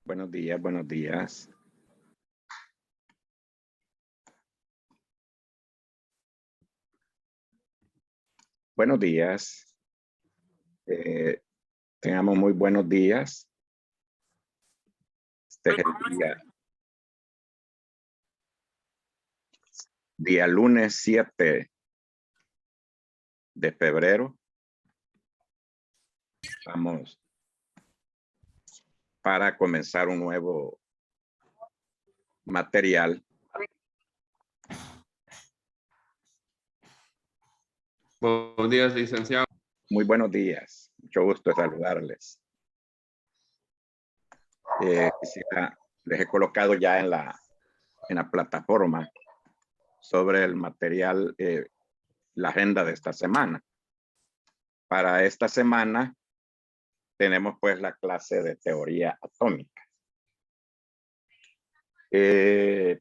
Buenos días, buenos días. Buenos días. Tengamos muy buenos días. Este es el día lunes 7 de febrero. Vamos para comenzar un nuevo material. Buenos días, licenciado. Muy buenos días. Mucho gusto saludarles. Les he colocado ya en la plataforma sobre el material, la agenda de esta semana. Para esta semana tenemos pues la clase de teoría atómica.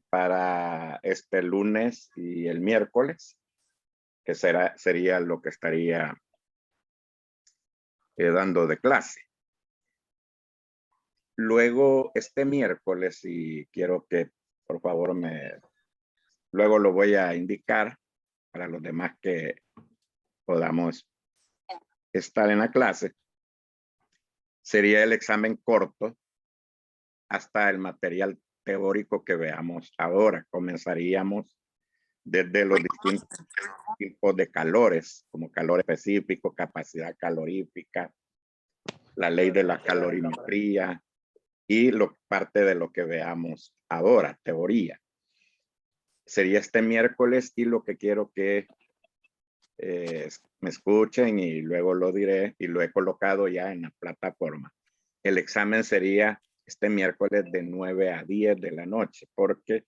Para este lunes y el miércoles, que sería lo que estaría dando de clase. Luego, este miércoles, y quiero que por favor luego lo voy a indicar para los demás que podamos estar en la clase, sería el examen corto hasta el material teórico que veamos ahora. Comenzaríamos desde los distintos tipos de calores, como calor específico, capacidad calorífica, la ley de la calorimetría y parte de lo que veamos ahora, teoría. Sería este miércoles y lo que quiero que me escuchen y luego lo diré y lo he colocado ya en la plataforma. El examen sería este miércoles de 9 a 10 de la noche, porque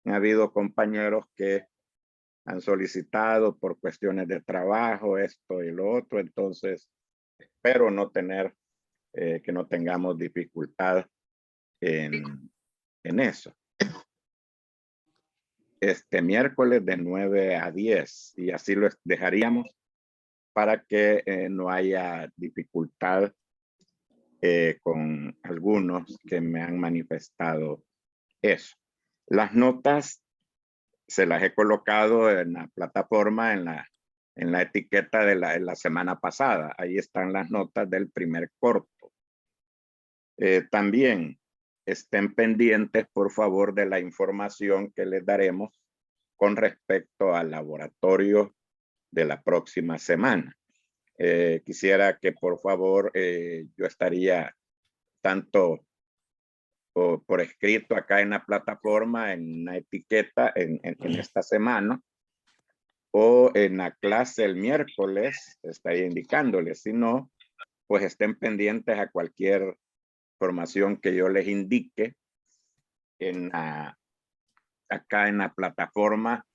ha habido compañeros que han solicitado por cuestiones de trabajo, esto y lo otro, entonces espero no tener, que no tengamos dificultad en eso. Este miércoles de 9 a 10 y así lo dejaríamos para que no haya dificultad con algunos que me han manifestado eso. Las notas se las he colocado en la plataforma, en la etiqueta de la semana pasada. Ahí están las notas del primer corto. También estén pendientes, por favor, de la información que les daremos con respecto al laboratorio de la próxima semana. Quisiera que, por favor, yo estaría tanto por escrito acá en la plataforma, en la etiqueta en esta semana, o en la clase el miércoles, estaría indicándoles. Si no, pues estén pendientes a cualquier información que yo les indique acá en la plataforma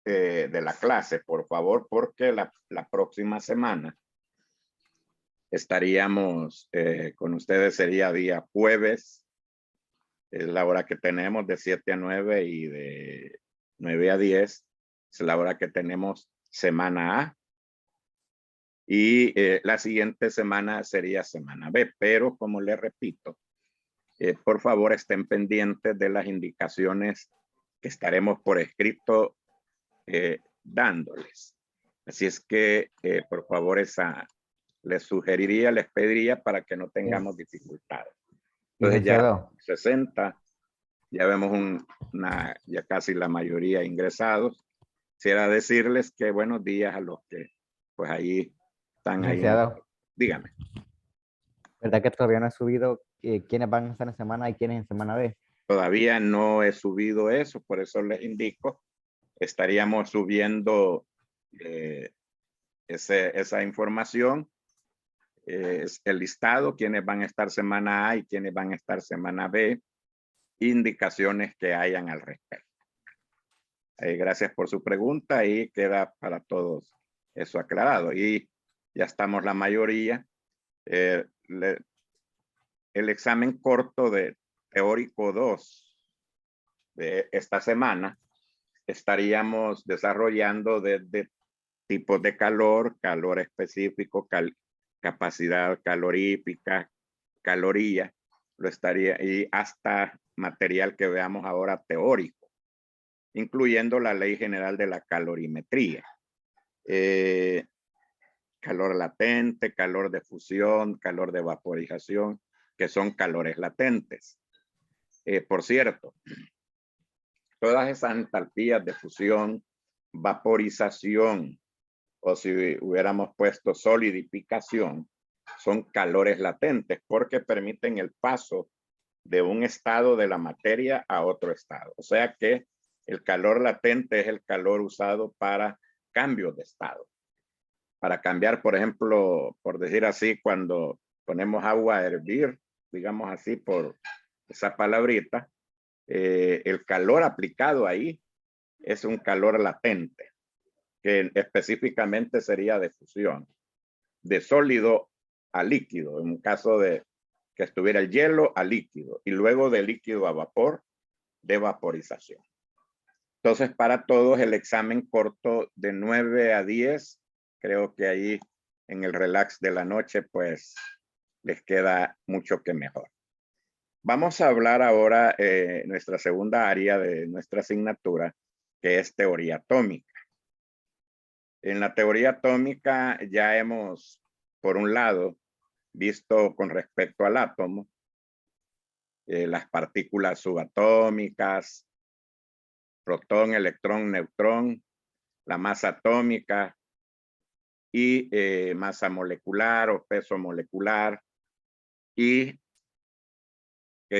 de la clase, por favor, porque la próxima semana estaríamos con ustedes, sería día jueves, es la hora que tenemos de 7 a 9 y de 9 a 10, es la hora que tenemos semana A. Y la siguiente semana sería semana B, pero como les repito, por favor estén pendientes de las indicaciones que estaremos por escrito dándoles. Así es que, por favor, les sugeriría, les pediría para que no tengamos dificultades. Entonces ya 60, ya vemos ya casi la mayoría ingresados. Quisiera decirles que buenos días a los que pues ahí están. Dígame. ¿Verdad que todavía no he subido quiénes van a estar en semana y quiénes en semana B? Todavía no he subido eso, por eso les indico. Estaríamos subiendo esa información, es el listado, quiénes van a estar semana A y quiénes van a estar semana B, indicaciones que hayan al respecto. Gracias por su pregunta y queda para todos eso aclarado. Y ya estamos la mayoría. El examen corto de teórico 2 de esta semana estaríamos desarrollando desde tipos de calor, calor específico, capacidad calorífica, calorías, lo estaría, y hasta material que veamos ahora teórico, incluyendo la ley general de la calorimetría. Calor latente, calor de fusión, calor de vaporización, que son calores latentes. Por cierto, todas esas entalpías de fusión, vaporización, o si hubiéramos puesto solidificación, son calores latentes porque permiten el paso de un estado de la materia a otro estado. O sea que el calor latente es el calor usado para cambios de estado. Para cambiar, por ejemplo, por decir así, cuando ponemos agua a hervir, digamos así por esa palabrita, el calor aplicado ahí es un calor latente, que específicamente sería de fusión, de sólido a líquido, en un caso de que estuviera el hielo a líquido, y luego de líquido a vapor, de vaporización. Entonces, para todos el examen corto de 9 a 10, creo que ahí en el relax de la noche, pues les queda mucho que mejor. Vamos a hablar ahora nuestra segunda área de nuestra asignatura, que es teoría atómica. En la teoría atómica ya hemos, por un lado, visto con respecto al átomo, las partículas subatómicas, protón, electrón, neutrón, la masa atómica y masa molecular o peso molecular y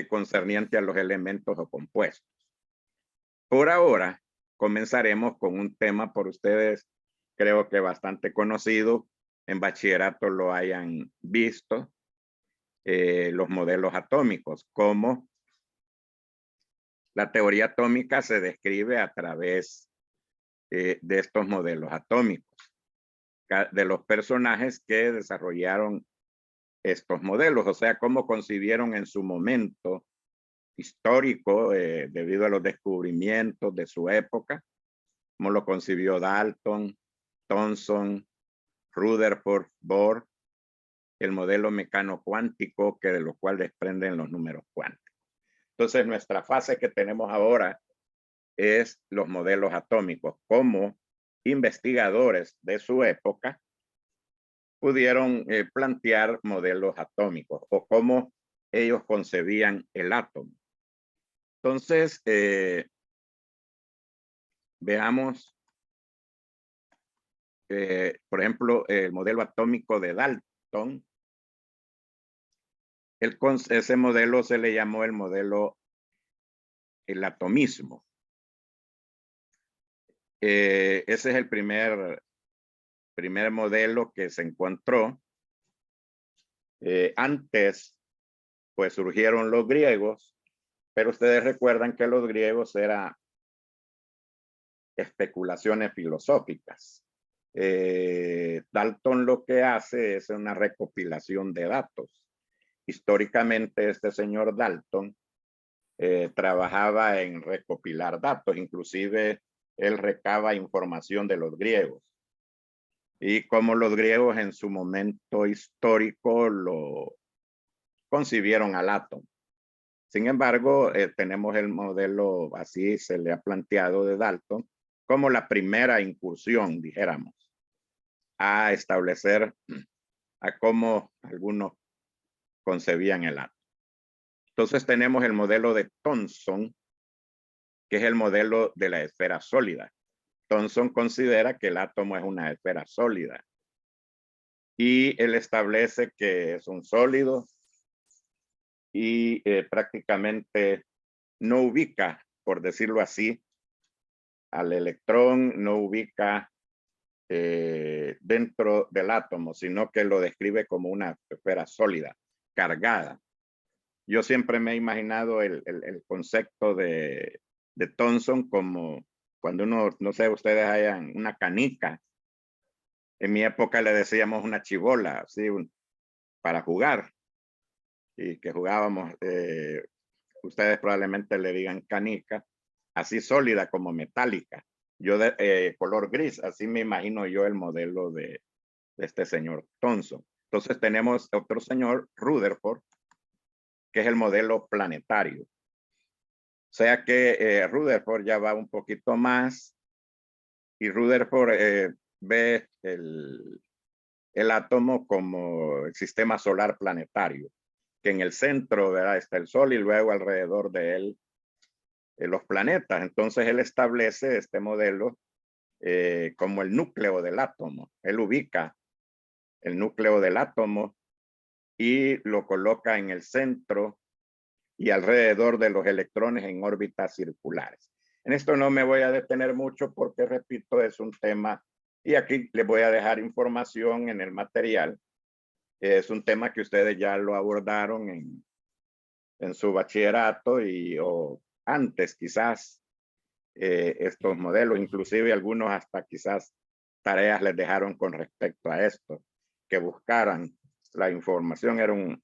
concerniente a los elementos o compuestos. Por ahora, comenzaremos con un tema por ustedes, creo que bastante conocido, en bachillerato lo hayan visto, los modelos atómicos, como la teoría atómica se describe a través de estos modelos atómicos, de los personajes que desarrollaron estos modelos, o sea, cómo concibieron en su momento histórico, debido a los descubrimientos de su época, cómo lo concibió Dalton, Thomson, Rutherford, Bohr, el modelo mecano cuántico, que de lo cual desprenden los números cuánticos. Entonces, nuestra fase que tenemos ahora es los modelos atómicos, cómo investigadores de su época pudieron plantear modelos atómicos o cómo ellos concebían el átomo. Entonces, veamos, por ejemplo, el modelo atómico de Dalton. Ese modelo se le llamó el modelo el atomismo. Ese es el primer modelo que se encontró. Antes, pues surgieron los griegos, pero ustedes recuerdan que los griegos eran especulaciones filosóficas. Dalton lo que hace es una recopilación de datos. Históricamente, este señor Dalton trabajaba en recopilar datos, inclusive él recaba información de los griegos. Y como los griegos en su momento histórico lo concibieron al átomo. Sin embargo, tenemos el modelo, así se le ha planteado, de Dalton, como la primera incursión, dijéramos, a establecer a cómo algunos concebían el átomo. Entonces tenemos el modelo de Thomson, que es el modelo de la esfera sólida. Thomson considera que el átomo es una esfera sólida y él establece que es un sólido y prácticamente no ubica, por decirlo así, al electrón, no ubica dentro del átomo, sino que lo describe como una esfera sólida, cargada. Yo siempre me he imaginado el concepto de Thomson como cuando uno, no sé, ustedes hayan una canica. En mi época le decíamos una chibola, ¿sí? Para jugar. Y que jugábamos, ustedes probablemente le digan canica, así sólida como metálica. Yo de color gris, así me imagino yo el modelo de este señor Thomson. Entonces tenemos otro señor, Rutherford, que es el modelo planetario. O sea que Rutherford ya va un poquito más y Rutherford ve el átomo como el sistema solar planetario, que en el centro, ¿verdad?, está el Sol y luego alrededor de él los planetas. Entonces él establece este modelo como el núcleo del átomo. Él ubica el núcleo del átomo y lo coloca en el centro y alrededor de los electrones en órbitas circulares. En esto no me voy a detener mucho porque, repito, es un tema, y aquí les voy a dejar información en el material. Es un tema que ustedes ya lo abordaron en su bachillerato o antes quizás estos modelos, inclusive algunos hasta quizás tareas les dejaron con respecto a esto, que buscaran la información, era un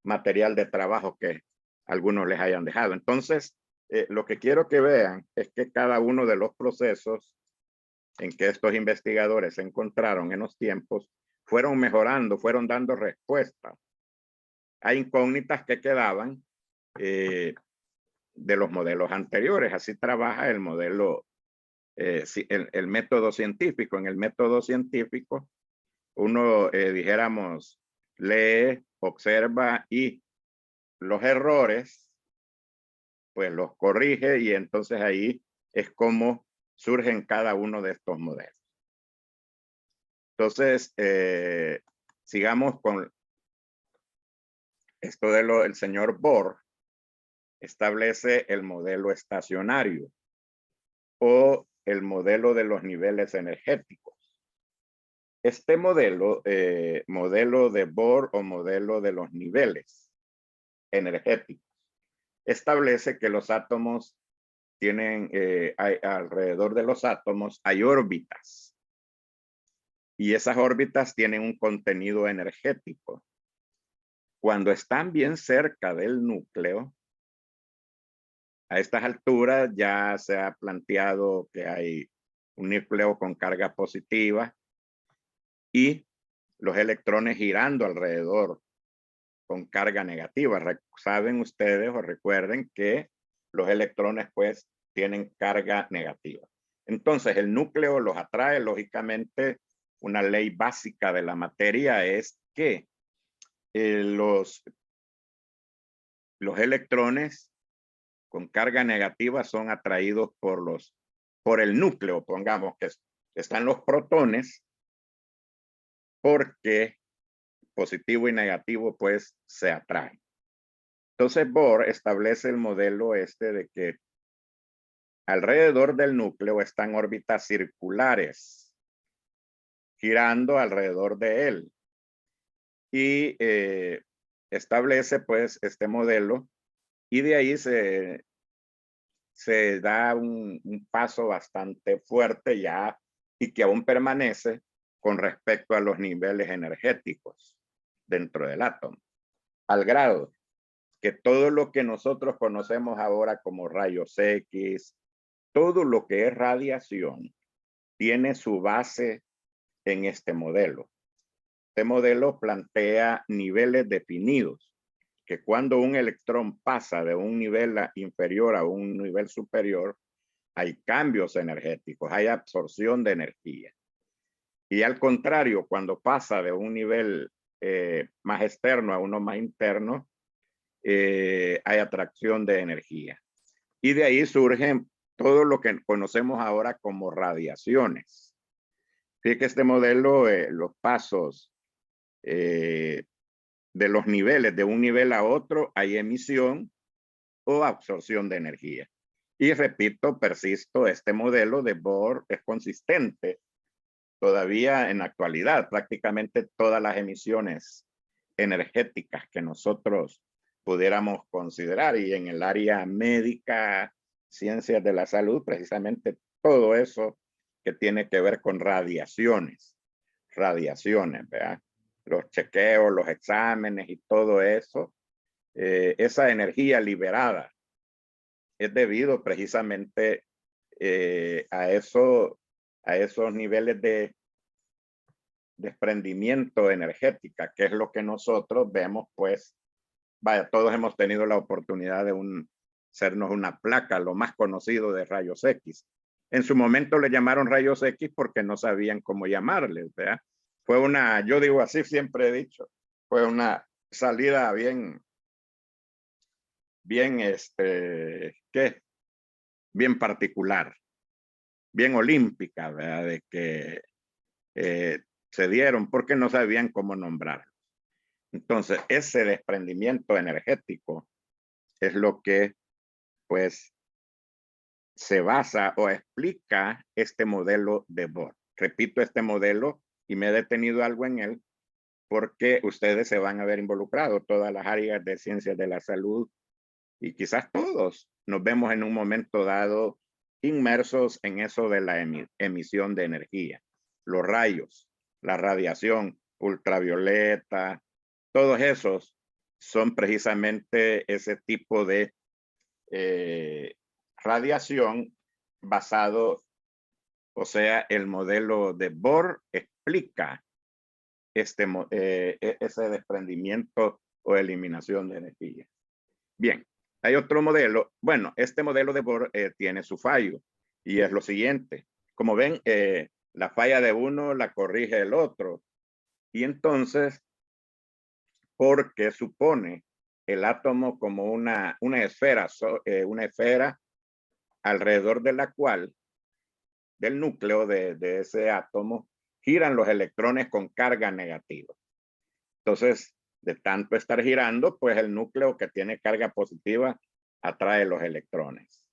material de trabajo que algunos les hayan dejado. Entonces, lo que quiero que vean es que cada uno de los procesos en que estos investigadores se encontraron en los tiempos fueron mejorando, fueron dando respuesta a incógnitas que quedaban de los modelos anteriores. Así trabaja el modelo, el método científico. En el método científico, uno, dijéramos, lee, observa y los errores, pues los corrige y entonces ahí es como surgen cada uno de estos modelos. Entonces, sigamos con esto el señor Bohr establece el modelo estacionario o el modelo de los niveles energéticos. Este modelo, modelo de Bohr o modelo de los niveles energéticos, establece que los átomos tienen, alrededor de los átomos hay órbitas. Y esas órbitas tienen un contenido energético. Cuando están bien cerca del núcleo, a estas alturas ya se ha planteado que hay un núcleo con carga positiva y los electrones girando alrededor con carga negativa. Saben ustedes o recuerden que los electrones pues tienen carga negativa. Entonces el núcleo los atrae. Lógicamente, una ley básica de la materia es que los electrones con carga negativa son atraídos por el núcleo, pongamos que están los protones, porque positivo y negativo pues se atraen. Entonces Bohr establece el modelo de que alrededor del núcleo están órbitas circulares girando alrededor de él y establece pues este modelo y de ahí se da un paso bastante fuerte ya y que aún permanece con respecto a los niveles energéticos dentro del átomo, al grado que todo lo que nosotros conocemos ahora como rayos X, todo lo que es radiación, tiene su base en este modelo. Este modelo plantea niveles definidos, que cuando un electrón pasa de un nivel inferior a un nivel superior, hay cambios energéticos, hay absorción de energía. Y al contrario, cuando pasa de un nivel más externo a uno más interno, hay atracción de energía. Y de ahí surgen todo lo que conocemos ahora como radiaciones. Fíjate este modelo, los pasos de los niveles, de un nivel a otro, hay emisión o absorción de energía. Y repito, persisto, este modelo de Bohr es consistente todavía en la actualidad. Prácticamente todas las emisiones energéticas que nosotros pudiéramos considerar y en el área médica, ciencias de la salud, precisamente todo eso que tiene que ver con radiaciones, ¿verdad? Los chequeos, los exámenes y todo eso, esa energía liberada es debido precisamente a esos niveles de desprendimiento energética, que es lo que nosotros vemos pues vaya, todos hemos tenido la oportunidad de hacernos una placa, lo más conocido de rayos X. En su momento le llamaron rayos X porque no sabían cómo llamarles, ¿verdad? Fue una, yo digo así, siempre he dicho, fue una salida bien, ¿qué? Bien particular, bien olímpica, ¿verdad? De que se dieron porque no sabían cómo nombrarlo. Entonces, ese desprendimiento energético es lo que, pues, se basa o explica este modelo de Bohr. Repito este modelo y me he detenido algo en él porque ustedes se van a ver involucrados, todas las áreas de ciencias de la salud y quizás todos nos vemos en un momento dado inmersos en eso de la emisión de energía, los rayos, la radiación ultravioleta, todos esos son precisamente ese tipo de radiación basado, o sea, el modelo de Bohr explica ese desprendimiento o eliminación de energía. Bien, hay otro modelo. Bueno, este modelo de Bohr tiene su fallo y es lo siguiente. Como ven, la falla de uno la corrige el otro. Y entonces, porque supone el átomo como una esfera alrededor de la cual, del núcleo de ese átomo, giran los electrones con carga negativa. Entonces, de tanto estar girando, pues el núcleo que tiene carga positiva atrae los electrones.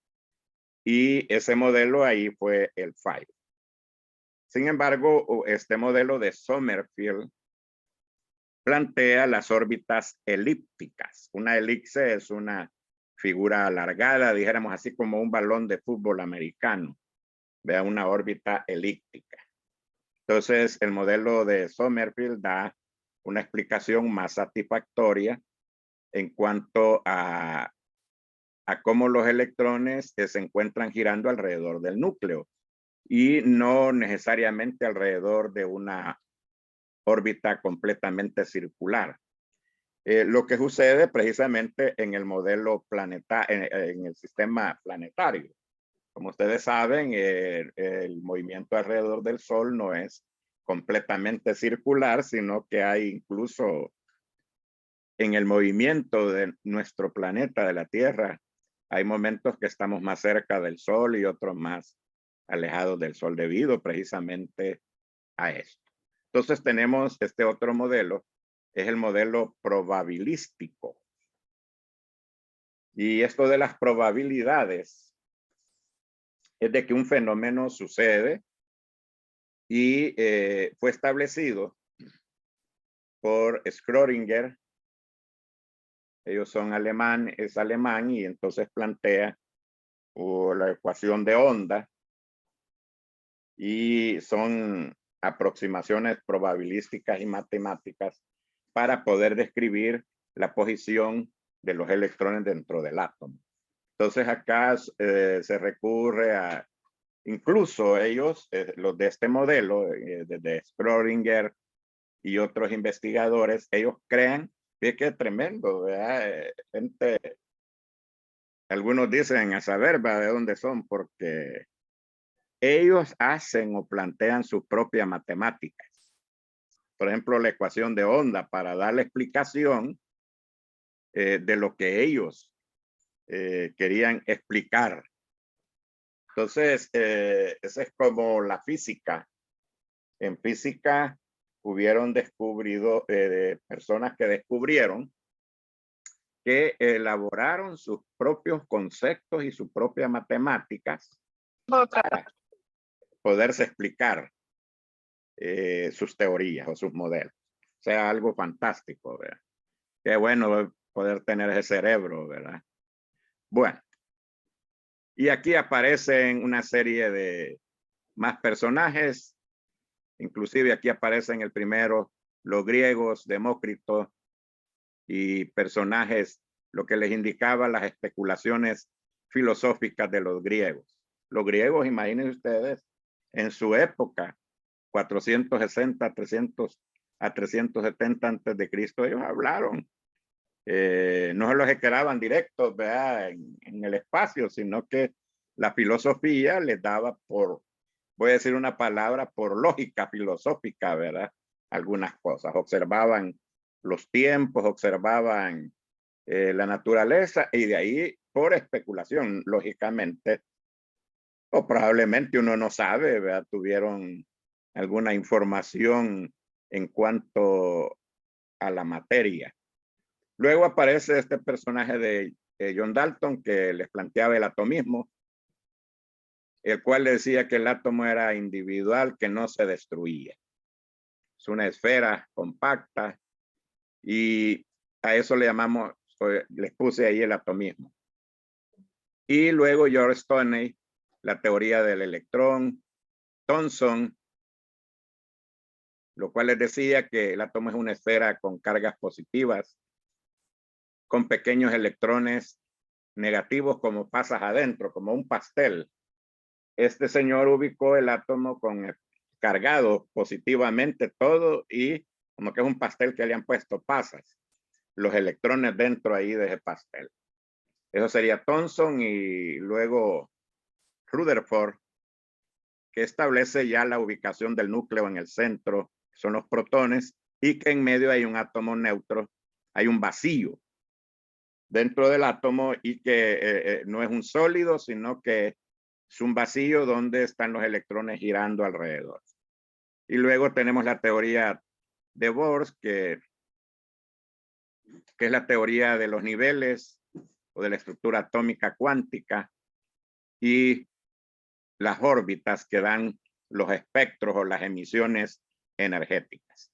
Y ese modelo ahí fue el fallo. Sin embargo, este modelo de Sommerfeld plantea las órbitas elípticas. Una elipse es una figura alargada, dijéramos así como un balón de fútbol americano. Vea una órbita elíptica. Entonces, el modelo de Sommerfeld da una explicación más satisfactoria en cuanto a cómo los electrones se encuentran girando alrededor del núcleo y no necesariamente alrededor de una órbita completamente circular. Lo que sucede precisamente en el modelo planetario, en el sistema planetario. Como ustedes saben, el movimiento alrededor del Sol no es completamente circular, sino que hay incluso en el movimiento de nuestro planeta, de la Tierra, hay momentos que estamos más cerca del Sol y otros más alejados del Sol debido precisamente a esto. Entonces tenemos este otro modelo, es el modelo probabilístico. Y esto de las probabilidades es de que un fenómeno sucede y fue establecido por Schrödinger. Ellos son alemán, es alemán y entonces plantea la ecuación de onda y son aproximaciones probabilísticas y matemáticas para poder describir la posición de los electrones dentro del átomo. Entonces acá se recurre a, incluso ellos, los de este modelo, de Schrödinger y otros investigadores, ellos crean, fíjate que tremendo, ¿verdad? Gente, algunos dicen a saber, ¿verdad?, de dónde son, porque ellos hacen o plantean sus propias matemáticas. Por ejemplo, la ecuación de onda para dar la explicación de lo que ellos querían explicar. Entonces, esa es como la física. En física hubieron descubrido personas que descubrieron que elaboraron sus propios conceptos y sus propias matemáticas para poderse explicar sus teorías o sus modelos. O sea, algo fantástico, ¿verdad? Qué bueno poder tener ese cerebro, ¿verdad? Bueno, y aquí aparecen una serie de más personajes, inclusive aquí aparecen el primero, los griegos, Demócrito, y personajes, lo que les indicaba las especulaciones filosóficas de los griegos. Los griegos, imaginen ustedes, en su época, 460 a 370 antes de Cristo, ellos hablaron no se los quedaban directos, ¿verdad? En el espacio, sino que la filosofía les daba por, voy a decir una palabra, por lógica filosófica, ¿verdad? Algunas cosas. Observaban los tiempos, observaban la naturaleza y de ahí por especulación, lógicamente, o probablemente uno no sabe, ¿verdad? Tuvieron alguna información en cuanto a la materia. Luego aparece este personaje de John Dalton que les planteaba el atomismo, el cual decía que el átomo era individual, que no se destruía. Es una esfera compacta y a eso le llamamos, les puse ahí el atomismo. Y luego George Stoney, la teoría del electrón, Thomson, lo cual les decía que el átomo es una esfera con cargas positivas, con pequeños electrones negativos como pasas adentro, como un pastel. Este señor ubicó el átomo con cargado positivamente todo y como que es un pastel que le han puesto pasas, los electrones dentro ahí de ese pastel. Eso sería Thomson y luego Rutherford, que establece ya la ubicación del núcleo en el centro, son los protones, y que en medio hay un átomo neutro, hay un vacío dentro del átomo y que no es un sólido, sino que es un vacío donde están los electrones girando alrededor. Y luego tenemos la teoría de Bohr, que es la teoría de los niveles o de la estructura atómica cuántica y las órbitas que dan los espectros o las emisiones energéticas.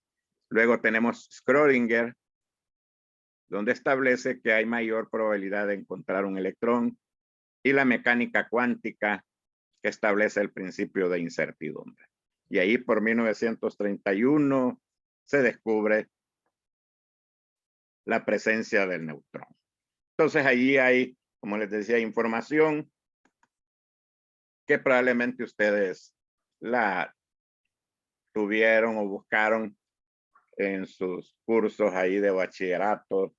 Luego tenemos Schrödinger, donde establece que hay mayor probabilidad de encontrar un electrón, y la mecánica cuántica, que establece el principio de incertidumbre. Y ahí por 1931 se descubre la presencia del neutrón. Entonces allí hay, como les decía, información que probablemente ustedes la tuvieron o buscaron en sus cursos ahí de bachillerato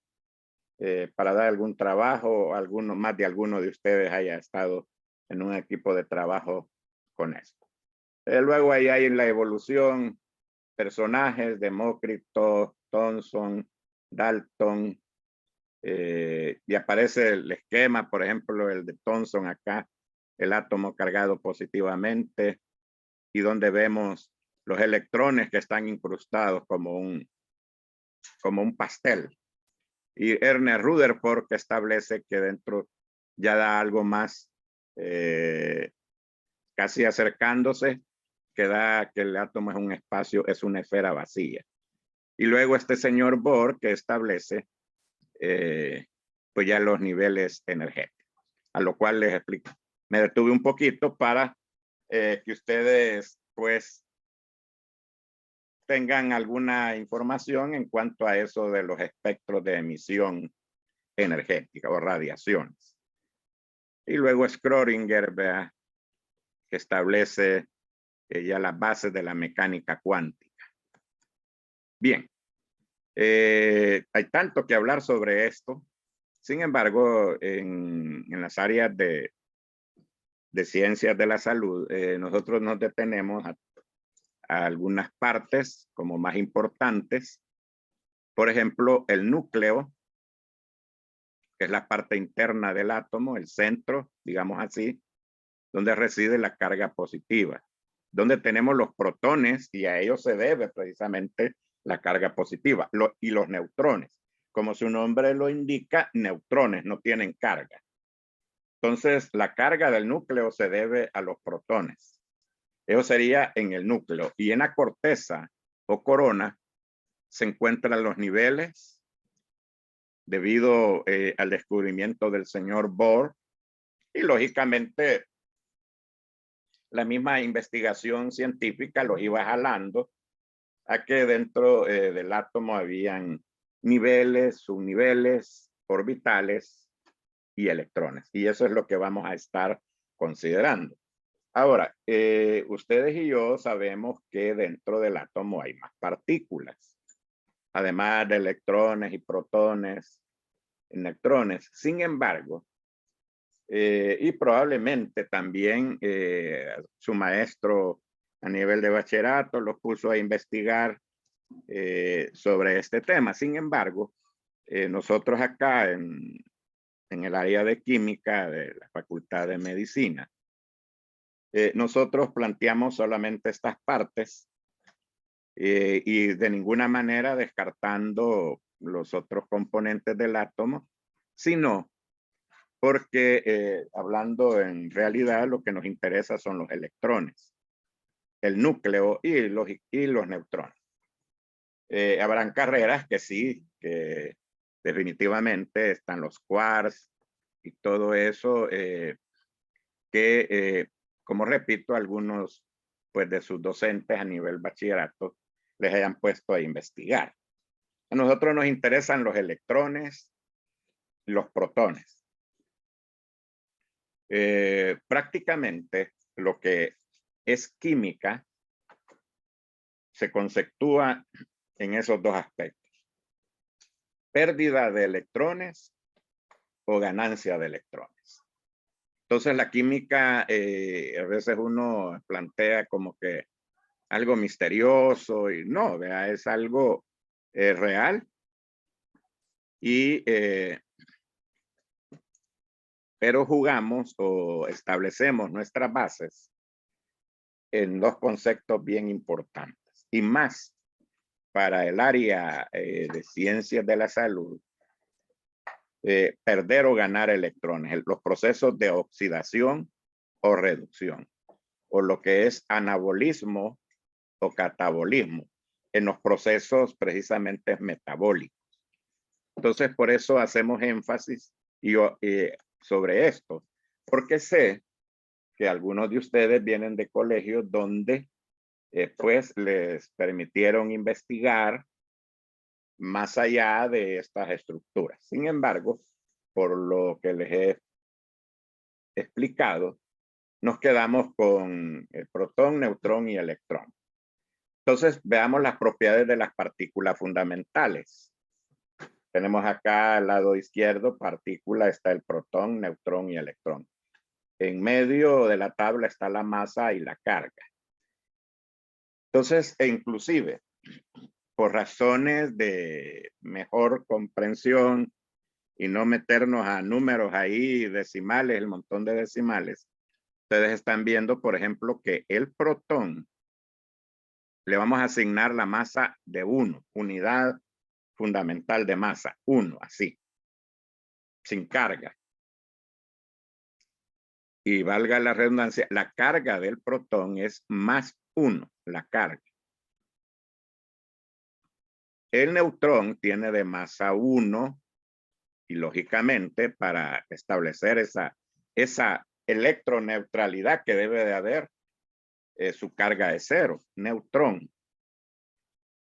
para dar algún trabajo, más de alguno de ustedes haya estado en un equipo de trabajo con esto. Luego ahí hay la evolución, personajes, Demócrito, Thomson, Dalton, y aparece el esquema, por ejemplo, el de Thomson acá, el átomo cargado positivamente, y donde vemos los electrones que están incrustados como un pastel. Y Ernest Rutherford, que establece que dentro ya da algo más, casi acercándose, que da que el átomo es un espacio, es una esfera vacía. Y luego este señor Bohr, que establece pues ya los niveles energéticos, a lo cual les explico. Me detuve un poquito para que ustedes pues tengan alguna información en cuanto a eso de los espectros de emisión energética o radiaciones. Y luego Schrödinger, ¿verdad?, que establece ya las bases de la mecánica cuántica. Bien, hay tanto que hablar sobre esto. Sin embargo, en las áreas de ciencias de la salud, nosotros nos detenemos a algunas partes como más importantes. Por ejemplo, el núcleo, que es la parte interna del átomo, el centro, digamos así, donde reside la carga positiva, donde tenemos los protones y a ellos se debe precisamente la carga positiva, y los neutrones. Como su nombre lo indica, neutrones no tienen carga. Entonces, la carga del núcleo se debe a los protones. Eso sería en el núcleo. Y en la corteza o corona se encuentran los niveles debido al descubrimiento del señor Bohr. Y lógicamente, la misma investigación científica los iba jalando a que dentro del átomo habían niveles, subniveles, orbitales y electrones. Y eso es lo que vamos a estar considerando. Ahora, ustedes y yo sabemos que dentro del átomo hay más partículas. Además de electrones y protones, neutrones. Sin embargo, y probablemente también su maestro a nivel de bachillerato los puso a investigar sobre este tema. Sin embargo, nosotros acá en el área de química de la Facultad de Medicina, nosotros planteamos solamente estas partes y de ninguna manera descartando los otros componentes del átomo, sino porque hablando en realidad lo que nos interesa son los electrones, el núcleo y los neutrones. Habrán carreras que sí, que definitivamente están los quarks y todo eso, que como repito, algunos pues de sus docentes a nivel bachillerato les hayan puesto a investigar. A nosotros nos interesan los electrones, los protones. Prácticamente lo que es química se conceptúa en esos dos aspectos. Pérdida de electrones o ganancia de electrones. Entonces la química a veces uno plantea como que algo misterioso y no, vea, es algo real y pero jugamos o establecemos nuestras bases en dos conceptos bien importantes y más para el área de ciencias de la salud, perder o ganar electrones, los procesos de oxidación o reducción, o lo que es anabolismo o catabolismo en los procesos precisamente metabólicos. Entonces, por eso hacemos énfasis sobre esto, porque sé que algunos de ustedes vienen de colegios donde pues les permitieron investigar más allá de estas estructuras. Sin embargo, por lo que les he explicado, nos quedamos con el protón, neutrón y electrón. Entonces, veamos las propiedades de las partículas fundamentales. Tenemos acá al lado izquierdo, partícula, está el protón, neutrón y electrón. En medio de la tabla está la masa y la carga. Entonces, inclusive, por razones de mejor comprensión y no meternos a números ahí, decimales, el montón de decimales, ustedes están viendo, por ejemplo, que el protón le vamos a asignar la masa de 1, unidad fundamental de masa, 1, así, sin carga. Y valga la redundancia, la carga del protón es más 1, la carga. El neutrón tiene de masa 1 y lógicamente para establecer esa electroneutralidad que debe de haber, su carga es 0, neutrón.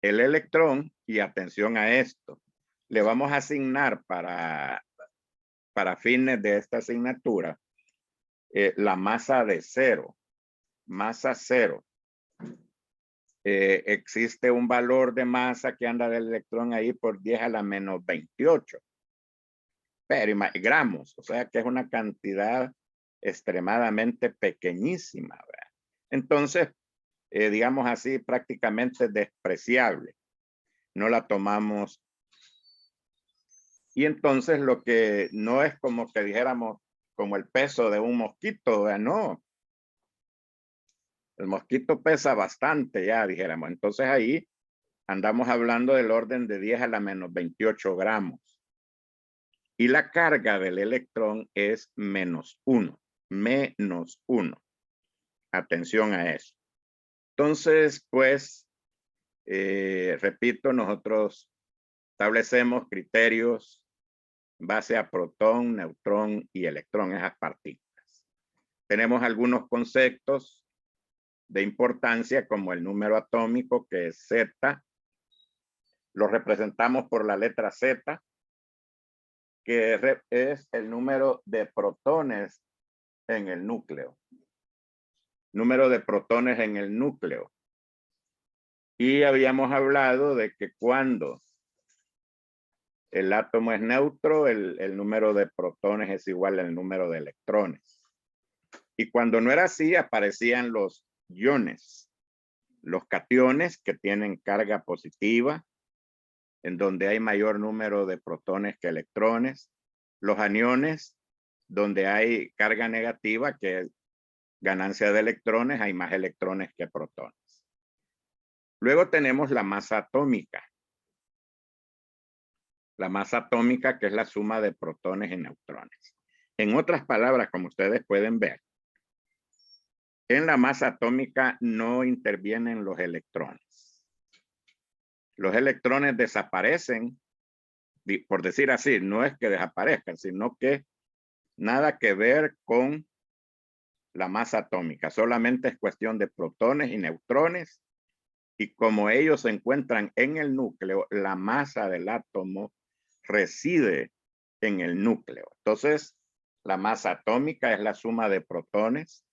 El electrón, y atención a esto, le vamos a asignar para fines de esta asignatura la masa de 0, masa 0. Existe un valor de masa que anda del electrón ahí por 10 a la menos 28 gramos, o sea que es una cantidad extremadamente pequeñísima, ¿verdad? Entonces, digamos así, prácticamente despreciable. No la tomamos. Y entonces lo que no es como que dijéramos como el peso de un mosquito, ¿verdad? No. El mosquito pesa bastante ya, dijéramos. Entonces ahí andamos hablando del orden de 10 a la menos 28 gramos. Y la carga del electrón es menos 1. Menos 1. Atención a eso. Entonces, pues, repito, nosotros establecemos criterios en base a protón, neutrón y electrón, esas partículas. Tenemos algunos conceptos de importancia como el número atómico, que es Z. Lo representamos por la letra Z, que es el número de protones en el núcleo. Número de protones en el núcleo. Y habíamos hablado de que cuando el átomo es neutro, el número de protones es igual al número de electrones. Y cuando no era así, aparecían los iones, los cationes que tienen carga positiva, en donde hay mayor número de protones que electrones, los aniones, donde hay carga negativa, que es ganancia de electrones, hay más electrones que protones. Luego tenemos la masa atómica. La masa atómica, que es la suma de protones y neutrones. En otras palabras, como ustedes pueden ver, en la masa atómica no intervienen los electrones. Los electrones desaparecen, por decir así, no es que desaparezcan, sino que nada que ver con la masa atómica. Solamente es cuestión de protones y neutrones. Y como ellos se encuentran en el núcleo, la masa del átomo reside en el núcleo. Entonces, la masa atómica es la suma de protones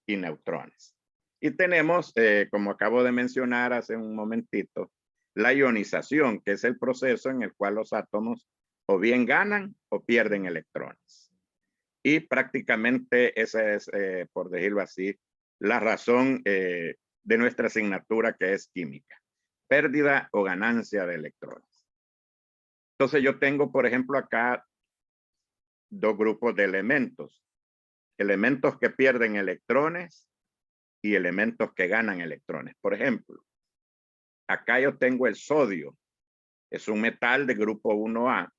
y neutrones. Y tenemos, como acabo de mencionar hace un momentito, la ionización, que es el proceso en el cual los átomos o bien ganan o pierden electrones. Y prácticamente esa es, por decirlo así, la razón de nuestra asignatura, que es química. Pérdida o ganancia de electrones. Entonces yo tengo, por ejemplo, acá dos grupos de elementos. Elementos que pierden electrones y elementos que ganan electrones. Por ejemplo, acá yo tengo el sodio. Es un metal de grupo 1A.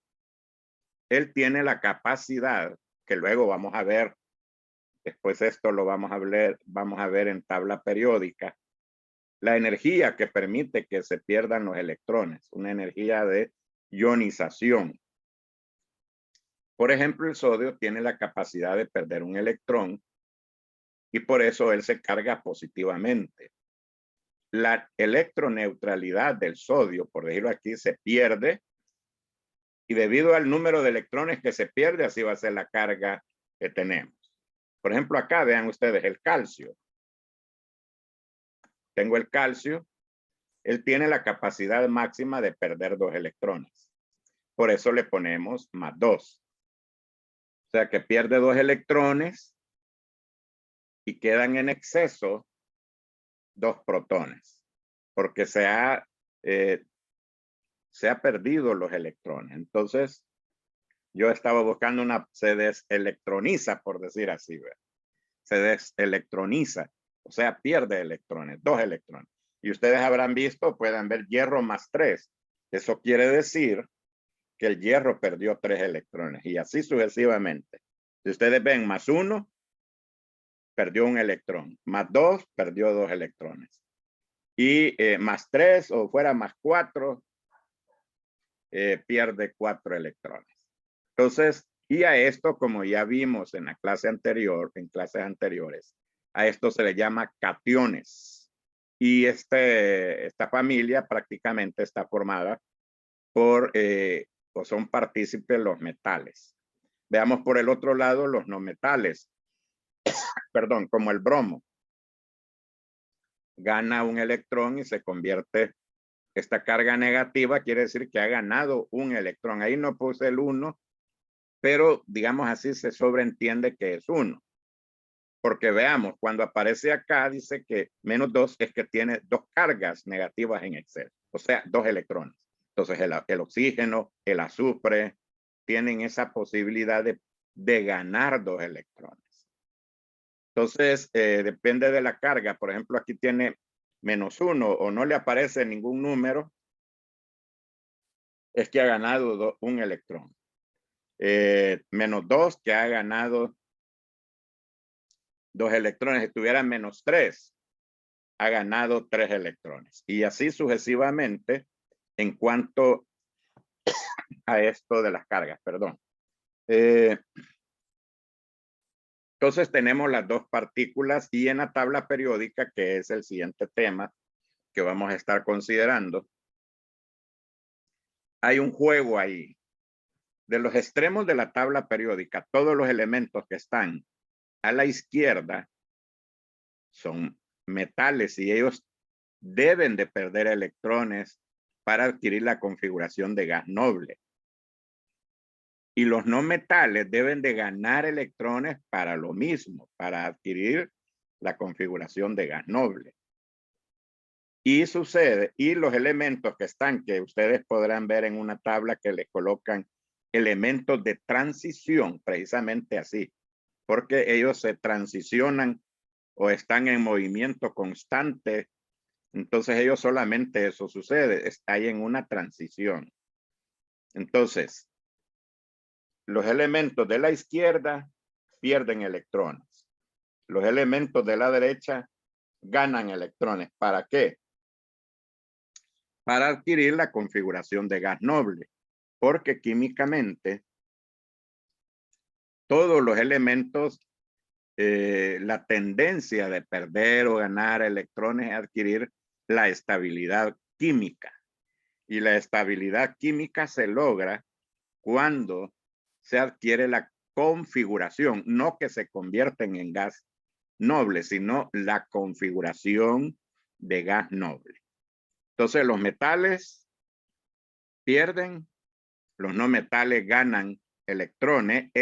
Él tiene la capacidad, que luego vamos a ver, después esto lo vamos a ver en tabla periódica, la energía que permite que se pierdan los electrones, una energía de ionización. Por ejemplo, el sodio tiene la capacidad de perder un electrón y por eso él se carga positivamente. La electroneutralidad del sodio, por decirlo aquí, se pierde y debido al número de electrones que se pierde, así va a ser la carga que tenemos. Por ejemplo, acá vean ustedes el calcio. Tengo el calcio. Él tiene la capacidad máxima de perder 2 electrones. Por eso le ponemos +2. O sea que pierde 2 electrones y quedan en exceso 2 protones. Porque se ha perdido los electrones. Entonces, yo estaba buscando se deselectroniza, por decir así, ¿verdad? Se deselectroniza, o sea, pierde electrones, 2 electrones. Y ustedes habrán visto, pueden ver hierro +3. Eso quiere decir que el hierro perdió 3 electrones y así sucesivamente. Si ustedes ven +1, perdió 1 electrón, +2, perdió 2 electrones. Y +3 o fuera +4, pierde 4 electrones. Entonces, y a esto, como ya vimos en la clase anterior, en clases anteriores, a esto se le llama cationes. Y esta familia prácticamente está formada por, o son partícipes los metales. Veamos por el otro lado los no metales. Perdón, como el bromo. Gana un electrón y se convierte, esta carga negativa quiere decir que ha ganado un electrón. Ahí no puse el 1, pero digamos así se sobreentiende que es 1. Porque veamos, cuando aparece acá dice que -2 es que tiene 2 cargas negativas en exceso, o sea, 2 electrones. Entonces el oxígeno, el azufre, tienen esa posibilidad de ganar 2 electrones. Entonces, depende de la carga. Por ejemplo, aquí tiene -1 o no le aparece ningún número, es que ha ganado un electrón. -2, que ha ganado 2 electrones. Si tuviera -3, ha ganado 3 electrones. Y así sucesivamente en cuanto a esto de las cargas, perdón. Entonces tenemos las 2 partículas y en la tabla periódica, que es el siguiente tema que vamos a estar considerando, hay un juego ahí. De los extremos de la tabla periódica, todos los elementos que están a la izquierda son metales y ellos deben de perder electrones para adquirir la configuración de gas noble. Y los no metales deben de ganar electrones para lo mismo, para adquirir la configuración de gas noble. Y sucede, y los elementos que están, que ustedes podrán ver en una tabla que le colocan elementos de transición, precisamente así, porque ellos se transicionan o están en movimiento constante. Entonces ellos solamente eso sucede, está ahí en una transición. Entonces, los elementos de la izquierda pierden electrones. Los elementos de la derecha ganan electrones. ¿Para qué? Para adquirir la configuración de gas noble. Porque químicamente todos los elementos, la tendencia de perder o ganar electrones es adquirir la estabilidad química. Y la estabilidad química se logra cuando se adquiere la configuración, no que se convierten en gas noble, sino la configuración de gas noble. Entonces los metales pierden, los no metales ganan electrones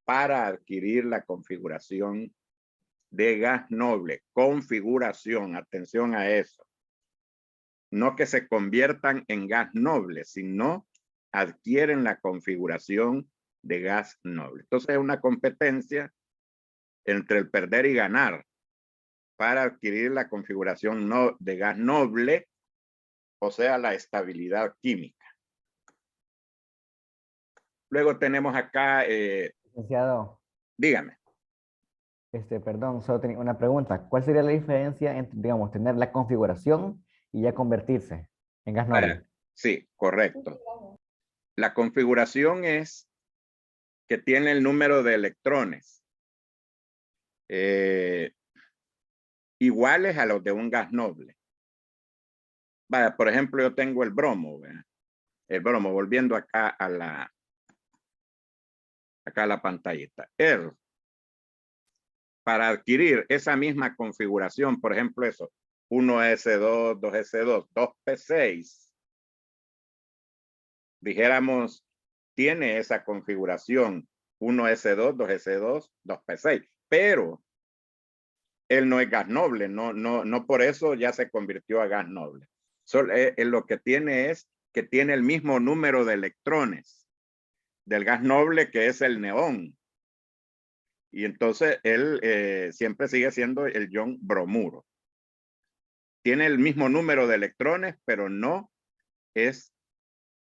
para adquirir la configuración de gas noble. Configuración, atención a eso. No que se conviertan en gas noble, sino adquieren la configuración de gas noble. Entonces es una competencia entre el perder y ganar para adquirir la configuración de gas noble, o sea, la estabilidad química. Luego tenemos acá, Licenciado, dígame. perdón, solo tenía una pregunta. ¿Cuál sería la diferencia entre, digamos, tener la configuración y ya convertirse en gas noble? Sí, correcto. La configuración es que tiene el número de electrones iguales a los de un gas noble. Vaya, por ejemplo, yo tengo el bromo, ¿verdad? El bromo, volviendo acá a la pantallita. Para adquirir esa misma configuración, por ejemplo, eso, 1s2, 2s2, 2p6, dijéramos, tiene esa configuración, 1s2, 2s2, 2p6, pero él no es gas noble, no por eso ya se convirtió a gas noble. Lo que tiene es que tiene el mismo número de electrones del gas noble, que es el neón. Y entonces él siempre sigue siendo el ion bromuro. Tiene el mismo número de electrones, pero no es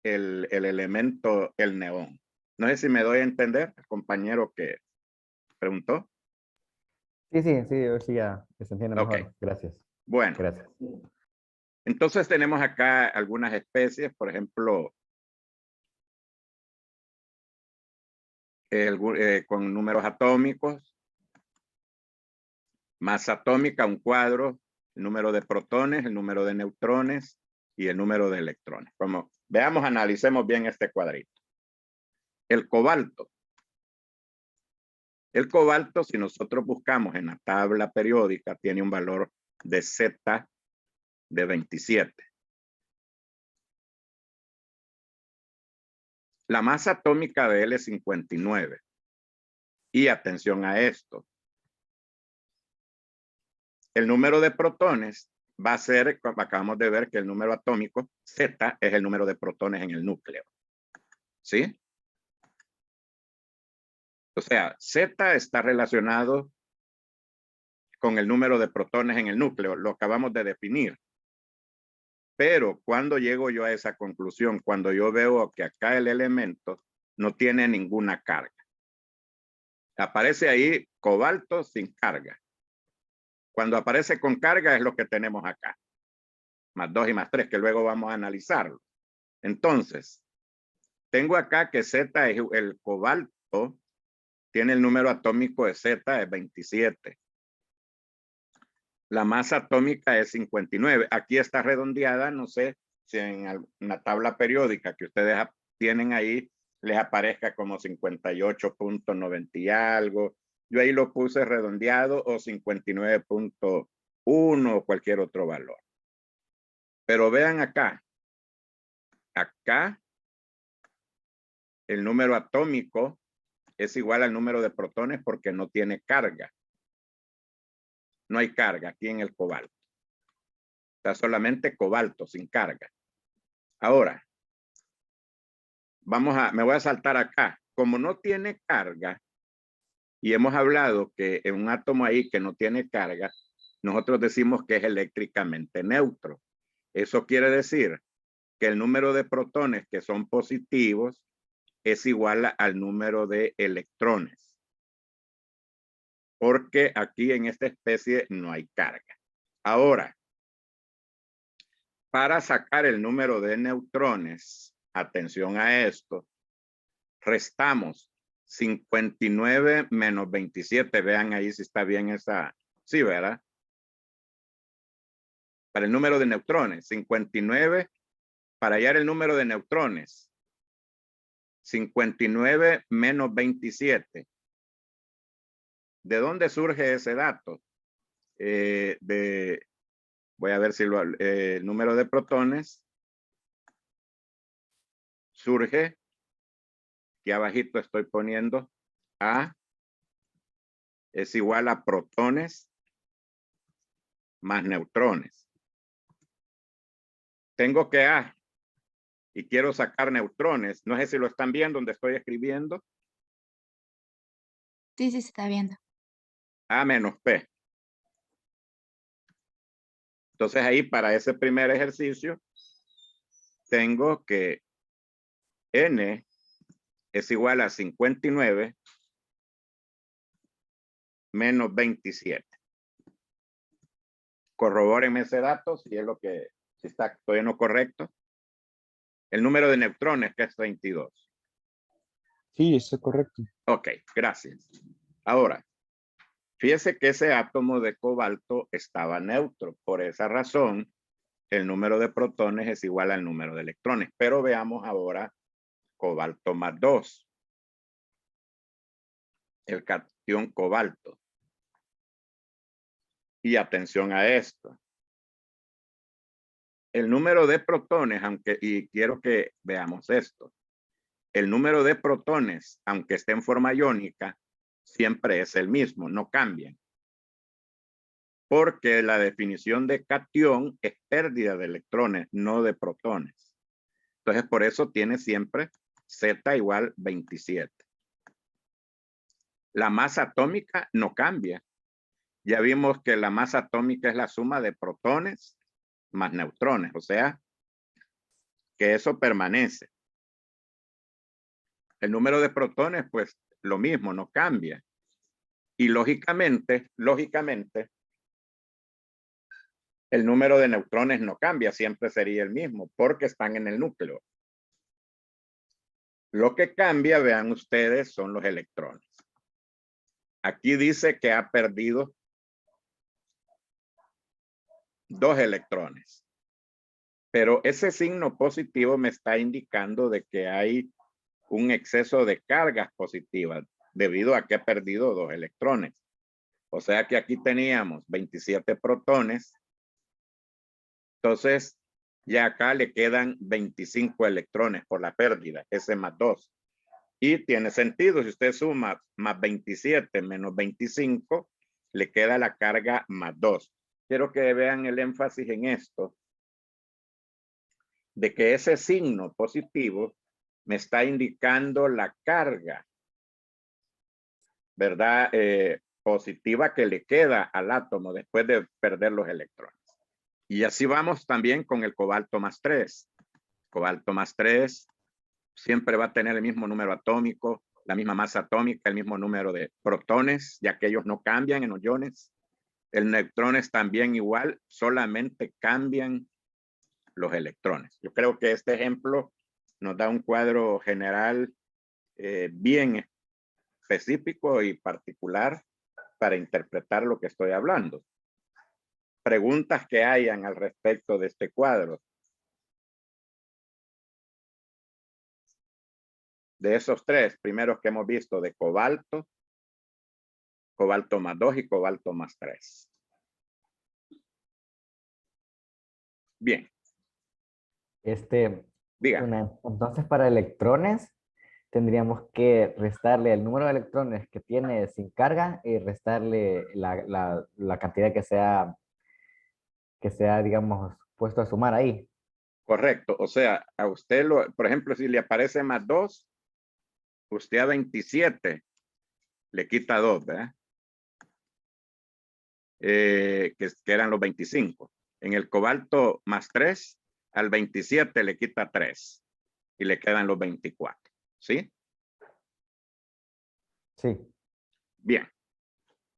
el elemento, el neón. No sé si me doy a entender, el compañero que preguntó. Sí, ya se entiende mejor. Ok. Gracias. Bueno. Gracias. Entonces tenemos acá algunas especies, por ejemplo, con números atómicos, masa atómica, un cuadro, el número de protones, el número de neutrones y el número de electrones. Como veamos, analicemos bien este cuadrito. El cobalto. El cobalto, si nosotros buscamos en la tabla periódica, tiene un valor de Z de 27. La masa atómica de él es 59. Y atención a esto. El número de protones va a ser, acabamos de ver que el número atómico Z es el número de protones en el núcleo. ¿Sí? O sea, Z está relacionado con el número de protones en el núcleo. Lo acabamos de definir. Pero cuando llego yo a esa conclusión, cuando yo veo que acá el elemento no tiene ninguna carga. Aparece ahí cobalto sin carga. Cuando aparece con carga es lo que tenemos acá. Más 2 y más 3, que luego vamos a analizarlo. Entonces, tengo acá que Z es el cobalto, tiene el número atómico de Z, es 27. La masa atómica es 59. Aquí está redondeada, no sé si en una tabla periódica que ustedes tienen ahí les aparezca como 58.90 y algo. Yo ahí lo puse redondeado, o 59.1 o cualquier otro valor. Pero vean acá. Acá el número atómico es igual al número de protones porque no tiene carga. No hay carga aquí en el cobalto. Está solamente cobalto sin carga. Ahora, me voy a saltar acá. Como no tiene carga, y hemos hablado que en un átomo ahí que no tiene carga, nosotros decimos que es eléctricamente neutro. Eso quiere decir que el número de protones que son positivos es igual al número de electrones. Porque aquí en esta especie no hay carga. Ahora, para sacar el número de neutrones, atención a esto, restamos 59 menos 27. Vean ahí si está bien esa. Sí, ¿verdad? Para el número de neutrones, 59, para hallar el número de neutrones, 59 menos 27. ¿De dónde surge ese dato? Voy a ver si el número de protones surge, aquí abajito estoy poniendo A es igual a protones más neutrones. Tengo que A y quiero sacar neutrones. No sé si lo están viendo donde estoy escribiendo. Sí, sí, se está viendo. A menos P. Entonces ahí para ese primer ejercicio tengo que N es igual a 59 menos 27. Corrobórenme ese dato si es lo que si está todavía no correcto. El número de neutrones que es 32. Sí, está correcto. Ok, gracias. Ahora, fíjese que ese átomo de cobalto estaba neutro. Por esa razón, el número de protones es igual al número de electrones. Pero veamos ahora cobalto más 2. El catión cobalto. Y atención a esto. El número de protones, y quiero que veamos esto. El número de protones, aunque esté en forma iónica, siempre es el mismo, no cambian. Porque la definición de catión es pérdida de electrones, no de protones. Entonces, por eso tiene siempre Z igual 27. La masa atómica no cambia. Ya vimos que la masa atómica es la suma de protones más neutrones, o sea, que eso permanece. El número de protones, pues, lo mismo, no cambia. Y lógicamente, el número de neutrones no cambia, siempre sería el mismo, porque están en el núcleo. Lo que cambia, vean ustedes, son los electrones. Aquí dice que ha perdido 2 electrones. Pero ese signo positivo me está indicando de que hay un exceso de cargas positivas debido a que ha perdido 2 electrones. O sea que aquí teníamos 27 protones. Entonces, ya acá le quedan 25 electrones por la pérdida, ese más 2. Y tiene sentido, si usted suma más 27 menos 25, le queda la carga más 2. Quiero que vean el énfasis en esto, de que ese signo positivo me está indicando la carga, ¿verdad? Positiva que le queda al átomo después de perder los electrones. Y así vamos también con el cobalto más 3. Cobalto más 3 siempre va a tener el mismo número atómico, la misma masa atómica, el mismo número de protones, ya que ellos no cambian en los iones. El neutrones también igual, solamente cambian los electrones. Yo creo que este ejemplo nos da un cuadro general bien específico y particular para interpretar lo que estoy hablando. Preguntas que hayan al respecto de este cuadro. De esos 3 primeros que hemos visto de cobalto, cobalto más 2 y cobalto más 3. Bien. Este, Diga. entonces, para electrones, tendríamos que restarle el número de electrones que tiene sin carga y restarle la cantidad que sea, digamos, puesto a sumar ahí. Correcto. O sea, a usted, por ejemplo, si le aparece más 2, usted a 27 le quita 2, ¿verdad? Que eran los 25. En el cobalto más 3, al 27 le quita 3 y le quedan los 24. ¿Sí? Sí. Bien.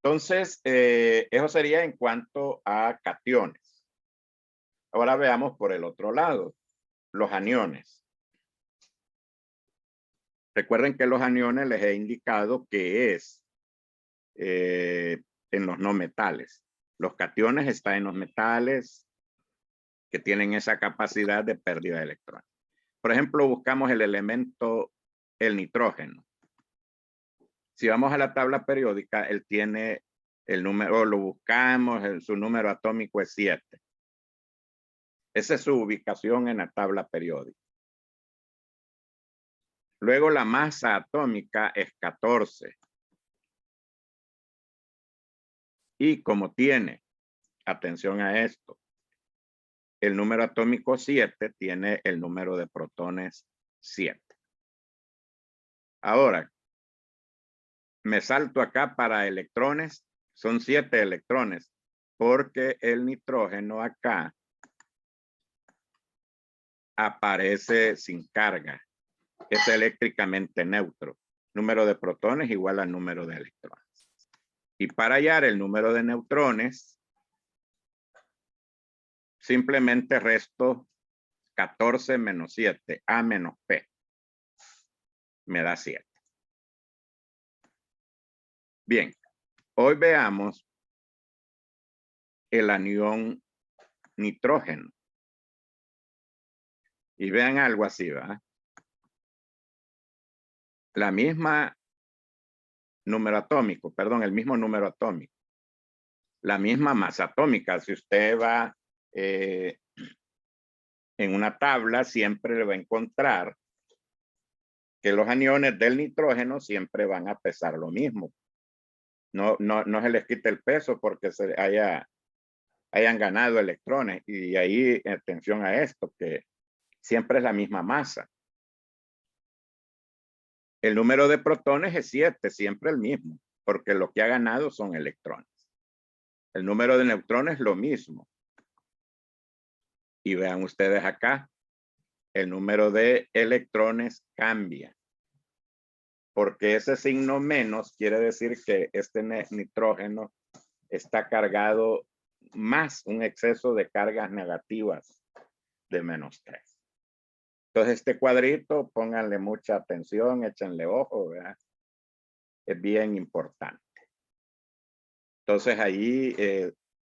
Entonces, eso sería en cuanto a cationes. Ahora veamos por el otro lado, los aniones. Recuerden que los aniones les he indicado que es en los no metales. Los cationes están en los metales que tienen esa capacidad de pérdida de electrones. Por ejemplo, buscamos el elemento, el nitrógeno. Si vamos a la tabla periódica, él tiene el número, lo buscamos, su número atómico es 7. Esa es su ubicación en la tabla periódica. Luego la masa atómica es 14. Y como tiene, atención a esto, el número atómico 7 tiene el número de protones 7. Ahora, me salto acá para electrones, son 7 electrones, porque el nitrógeno acá aparece sin carga, es eléctricamente neutro. Número de protones igual al número de electrones. Y para hallar el número de neutrones, simplemente resto 14 menos 7, A menos P. Me da 7. Bien, hoy veamos el anión nitrógeno. Y vean algo así, ¿verdad? La misma número atómico, perdón, el mismo número atómico. La misma masa atómica. Si usted va en una tabla, siempre le va a encontrar que los aniones del nitrógeno siempre van a pesar lo mismo. No se les quita el peso porque hayan ganado electrones. Y ahí, atención a esto, que siempre es la misma masa. El número de protones es 7, siempre el mismo, porque lo que ha ganado son electrones. El número de neutrones lo mismo. Y vean ustedes acá, el número de electrones cambia. Porque ese signo menos quiere decir que este nitrógeno está cargado más, un exceso de cargas negativas de menos 3. Entonces este cuadrito, pónganle mucha atención, échenle ojo, ¿verdad? Es bien importante. Entonces ahí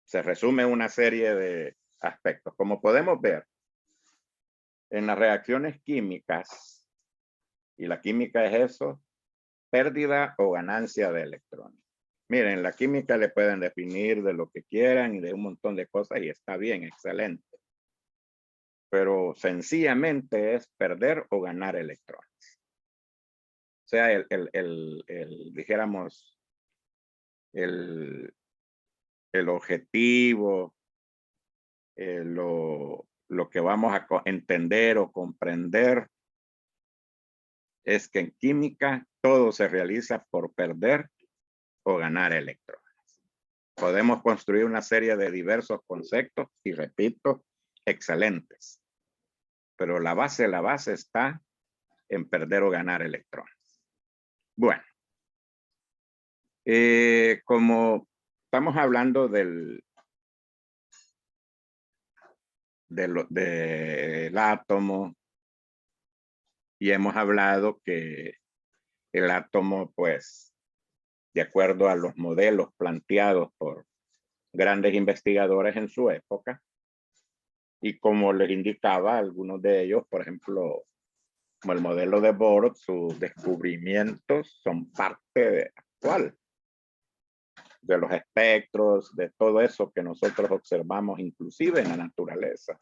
se resume una serie de aspectos. Como podemos ver, en las reacciones químicas, y la química es eso, pérdida o ganancia de electrones. Miren, la química le pueden definir de lo que quieran y de un montón de cosas y está bien, excelente. Pero sencillamente es perder o ganar electrones. O sea, dijéramos, el objetivo, lo que vamos a entender o comprender es que en química todo se realiza por perder o ganar electrones. Podemos construir una serie de diversos conceptos y repito, excelentes. Pero la base está en perder o ganar electrones. Bueno, como estamos hablando del átomo y hemos hablado que el átomo, pues, de acuerdo a los modelos planteados por grandes investigadores en su época, y como les indicaba, algunos de ellos, por ejemplo, como el modelo de Bohr, sus descubrimientos son parte actual de los espectros, de todo eso que nosotros observamos, inclusive en la naturaleza.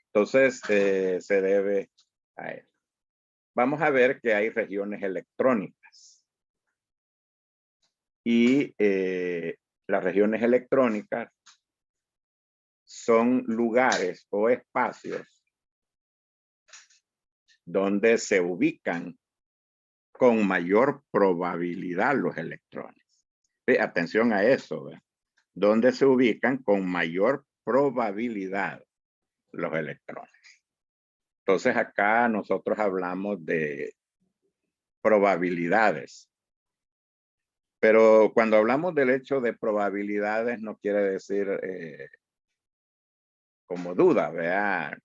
Entonces, se debe a él. vamos a ver que hay regiones electrónicas. Y las regiones electrónicas son lugares o espacios donde se ubican con mayor probabilidad los electrones. Atención a eso, ¿ve? Donde se ubican con mayor probabilidad los electrones. Entonces acá nosotros hablamos de probabilidades. Pero cuando hablamos del hecho de probabilidades no quiere decir como duda, ¿verdad?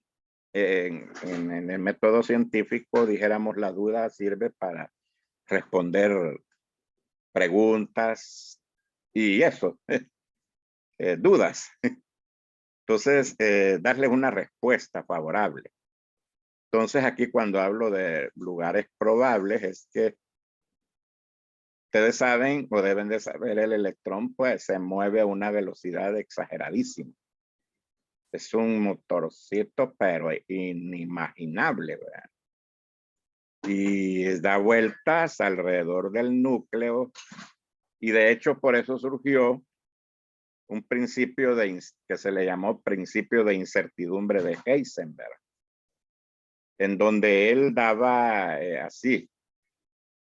En el método científico, dijéramos, la duda sirve para responder preguntas y eso, dudas. Entonces, darles una respuesta favorable. Entonces, aquí cuando hablo de lugares probables es que ustedes saben o deben de saber, el electrón pues se mueve a una velocidad exageradísima. Es un motorcito, pero inimaginable, ¿verdad? Y da vueltas alrededor del núcleo. Y de hecho, por eso surgió un principio que se le llamó principio de incertidumbre de Heisenberg, en donde él daba así,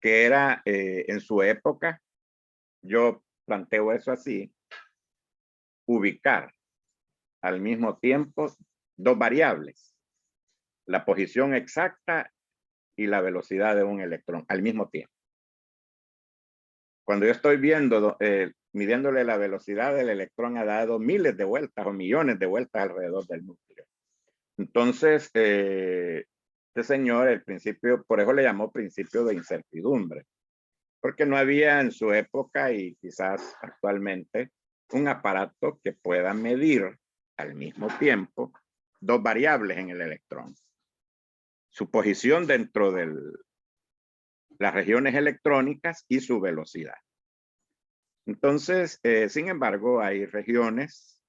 que era en su época, yo planteo eso así, ubicar al mismo tiempo dos variables, la posición exacta y la velocidad de un electrón al mismo tiempo. Cuando yo estoy viendo, midiéndole la velocidad del electrón, ha dado miles de vueltas o millones de vueltas alrededor del núcleo. Entonces, este señor, el principio, por eso le llamó principio de incertidumbre, porque no había en su época y quizás actualmente un aparato que pueda medir al mismo tiempo dos variables en el electrón. Su posición dentro de las regiones electrónicas y su velocidad. Entonces, sin embargo, hay regiones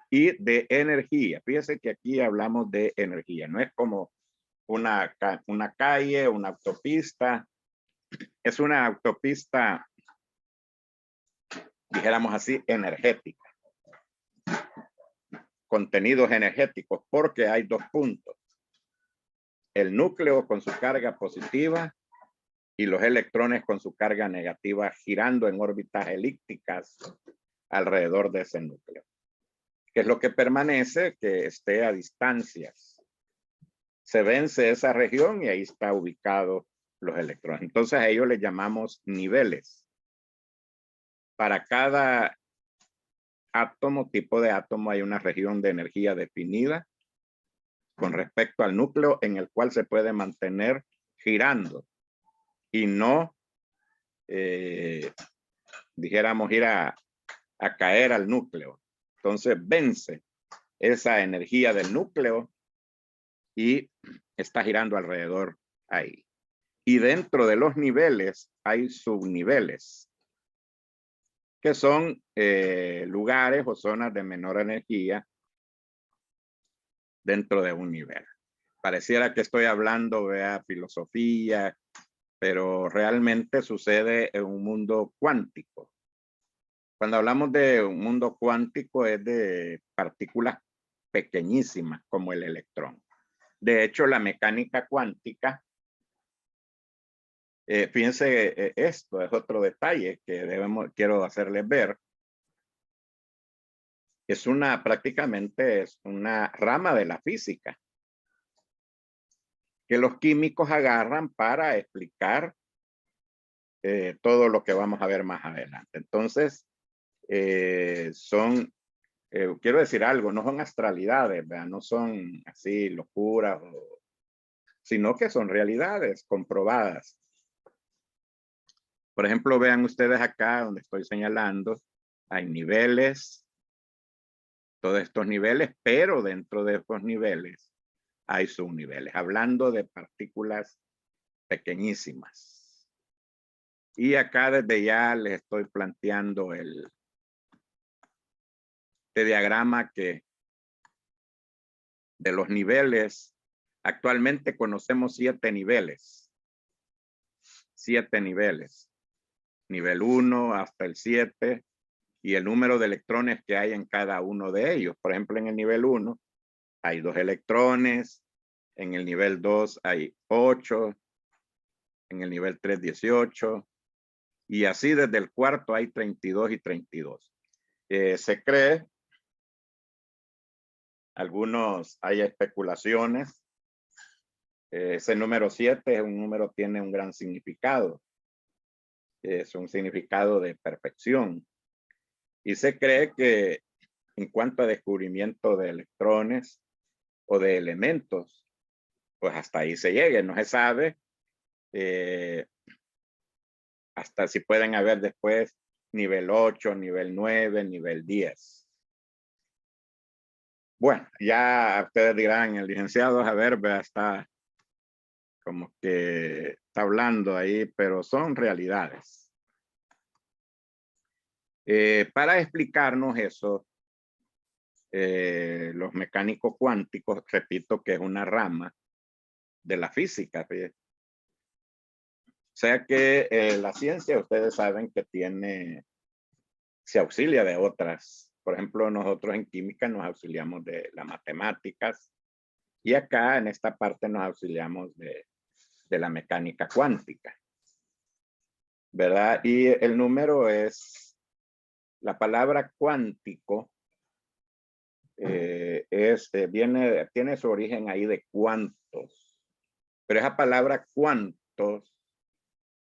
y de energía. Fíjese que aquí hablamos de energía. No es como una calle, una autopista. Es una autopista, dijéramos así, energética. Contenidos energéticos, porque hay dos puntos. El núcleo con su carga positiva y los electrones con su carga negativa girando en órbitas elípticas alrededor de ese núcleo. ¿Qué es lo que permanece? Que esté a distancias. Se vence esa región y ahí está ubicado los electrones. Entonces a ellos les llamamos niveles. Para cada átomo, tipo de átomo, hay una región de energía definida con respecto al núcleo en el cual se puede mantener girando y no, dijéramos, ir a caer al núcleo. Entonces vence esa energía del núcleo y está girando alrededor ahí. Y dentro de los niveles hay subniveles, que son lugares o zonas de menor energía dentro de un nivel. Pareciera que estoy hablando de filosofía, pero realmente sucede en un mundo cuántico. Cuando hablamos de un mundo cuántico es de partículas pequeñísimas como el electrón. De hecho, la mecánica cuántica, fíjense, esto es otro detalle que quiero hacerles ver. Prácticamente es una rama de la física que los químicos agarran para explicar todo lo que vamos a ver más adelante. Entonces, quiero decir algo, no son astralidades, ¿verdad? No son así locuras, sino que son realidades comprobadas. Por ejemplo, vean ustedes acá donde estoy señalando, hay niveles, todos estos niveles, pero dentro de estos niveles hay subniveles, hablando de partículas pequeñísimas. Y acá desde ya les estoy planteando este diagrama que de los niveles Actualmente conocemos 7 niveles. 7 niveles. Nivel 1 hasta el 7 y el número de electrones que hay en cada uno de ellos. Por ejemplo, en el nivel 1 hay 2 electrones. En el nivel 2 hay 8. En el nivel 3, 18. Y así desde el cuarto hay 32 y 32. Se cree, hay especulaciones. Ese número 7 es un número, tiene un gran significado. Es un significado de perfección. Y se cree que en cuanto a descubrimiento de electrones o de elementos, pues hasta ahí se llegue. No se sabe hasta si pueden haber después nivel 8, nivel 9, nivel 10. Bueno, ya ustedes dirán, el licenciado, a ver, está como que está hablando ahí, pero son realidades. Para explicarnos eso, los mecánicos cuánticos, repito que es una rama de la física. ¿Sí? O sea que la ciencia, ustedes saben que se auxilia de otras. Por ejemplo, nosotros en química nos auxiliamos de las matemáticas y acá en esta parte nos auxiliamos de la mecánica cuántica. ¿Verdad? Y el número es, la palabra cuántico tiene su origen ahí de cuantos. Pero esa palabra cuantos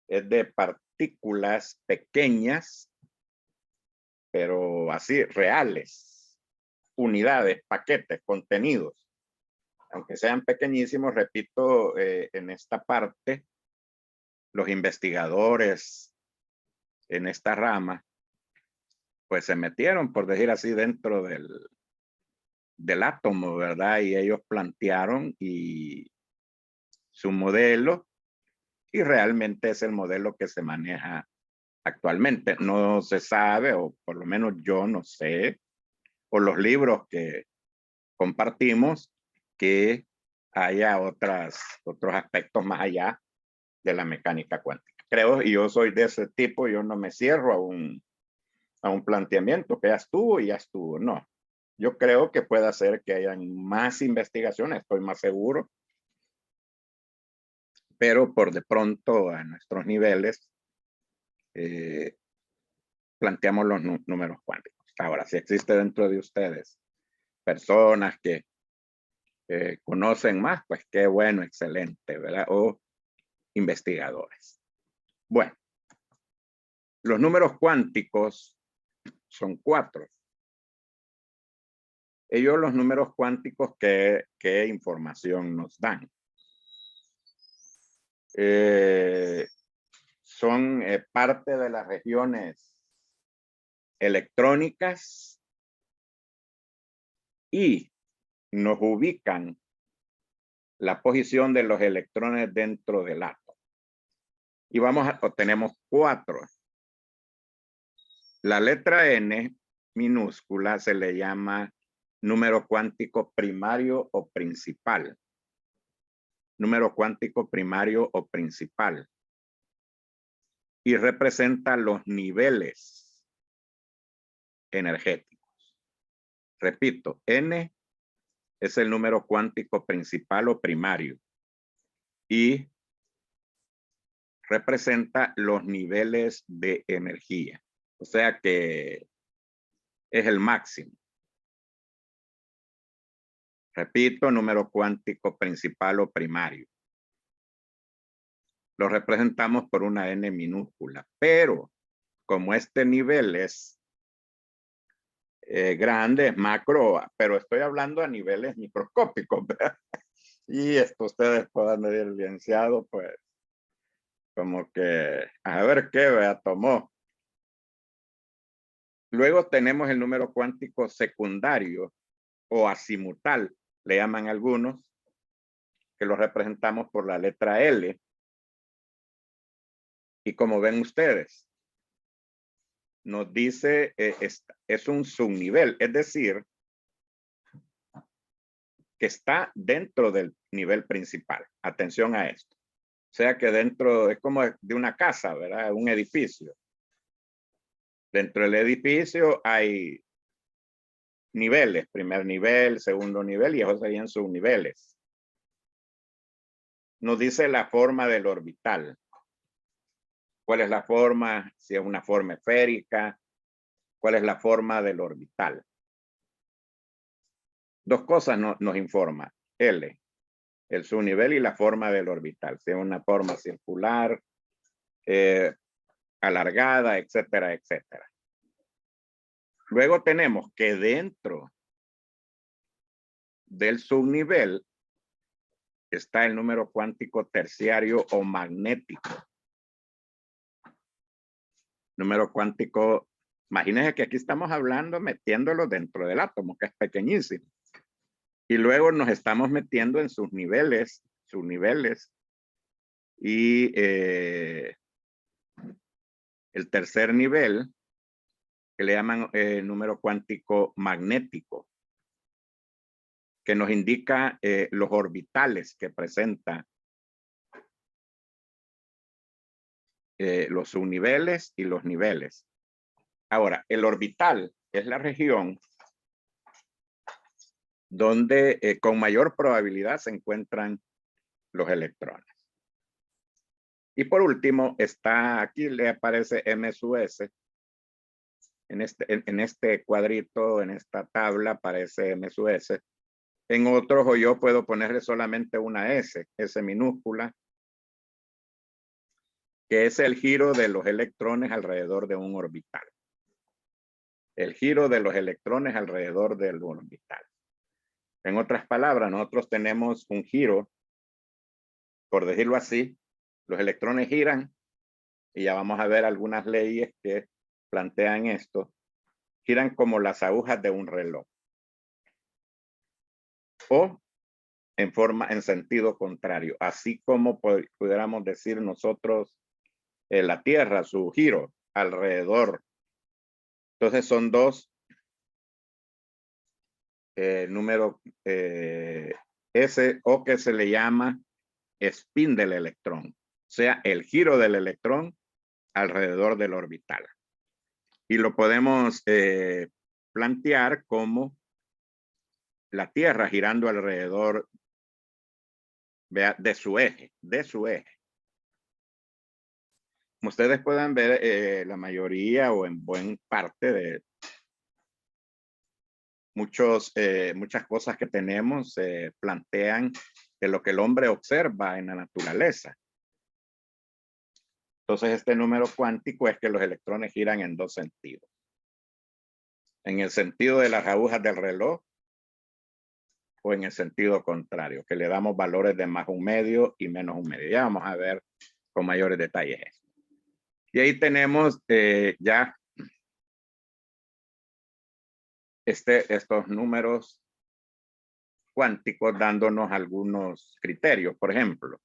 es de partículas pequeñas, pero así reales, unidades, paquetes, contenidos. Aunque sean pequeñísimos, repito, en esta parte, los investigadores en esta rama, pues se metieron, por decir así, dentro del átomo, ¿verdad? Y ellos plantearon su modelo y realmente es el modelo que se maneja actualmente. No se sabe, o por lo menos yo no sé, por los libros que compartimos, que haya otros aspectos más allá de la mecánica cuántica. Creo, y yo soy de ese tipo, yo no me cierro a un planteamiento que ya estuvo y ya estuvo. No, yo creo que puede ser que hayan más investigaciones, estoy más seguro, pero por de pronto a nuestros niveles planteamos los números cuánticos. Ahora, si existe dentro de ustedes personas que conocen más, pues qué bueno, excelente, ¿verdad? O investigadores. Bueno, los números cuánticos son 4. Ellos, los números cuánticos, ¿qué información nos dan? Son parte de las regiones electrónicas y nos ubican la posición de los electrones dentro del átomo. Y tenemos 4. La letra N minúscula se le llama número cuántico primario o principal. Número cuántico primario o principal. Y representa los niveles energéticos. Repito, N es el número cuántico principal o primario. Y representa los niveles de energía. O sea que es el máximo. Repito, número cuántico principal o primario. Lo representamos por una N minúscula, pero como este nivel es grande, es macro, pero estoy hablando a niveles microscópicos, ¿verdad? Y esto ustedes puedan ver el licenciado, pues, como que, a ver qué, ¿verdad? Tomó. Luego tenemos el número cuántico secundario o azimutal, le llaman algunos, que lo representamos por la letra L. Y como ven ustedes, nos dice, es un subnivel, es decir, que está dentro del nivel principal. Atención a esto. O sea que dentro, es como de una casa, ¿verdad? Un edificio. Dentro del edificio hay niveles, primer nivel, segundo nivel, y esos serían subniveles. Nos dice la forma del orbital. ¿Cuál es la forma? Si es una forma esférica. ¿Cuál es la forma del orbital? Dos cosas nos informa. L, el subnivel y la forma del orbital. Si es una forma circular, alargada, etcétera, etcétera. Luego tenemos que dentro del subnivel está el número cuántico terciario o magnético. Número cuántico, imagínense que aquí estamos hablando metiéndolo dentro del átomo, que es pequeñísimo. Y luego nos estamos metiendo en sus niveles, y el tercer nivel, que le llaman número cuántico magnético, que nos indica los orbitales que presenta los subniveles y los niveles. Ahora, el orbital es la región donde con mayor probabilidad se encuentran los electrones. Y por último, está aquí, le aparece M sub S. En este cuadrito, en esta tabla, aparece M sub S. En otros, o yo puedo ponerle solamente una S minúscula, que es el giro de los electrones alrededor de un orbital. El giro de los electrones alrededor del orbital. En otras palabras, nosotros tenemos un giro, por decirlo así, los electrones giran, y ya vamos a ver algunas leyes que plantean esto, giran como las agujas de un reloj. O en sentido contrario, así como pudiéramos decir nosotros la Tierra, su giro alrededor. Entonces son dos números S, o que se le llama spin del electrón, o sea, el giro del electrón alrededor del orbital. Y lo podemos plantear como la Tierra girando alrededor, vea, de su eje. Como ustedes pueden ver, la mayoría o en buena parte de muchas cosas que tenemos se plantean de lo que el hombre observa en la naturaleza. Entonces, este número cuántico es que los electrones giran en dos sentidos. En el sentido de las agujas del reloj, o en el sentido contrario, que le damos valores de más un medio y menos un medio. Ya vamos a ver con mayores detalles esto. Y ahí tenemos ya estos números cuánticos dándonos algunos criterios. Por ejemplo,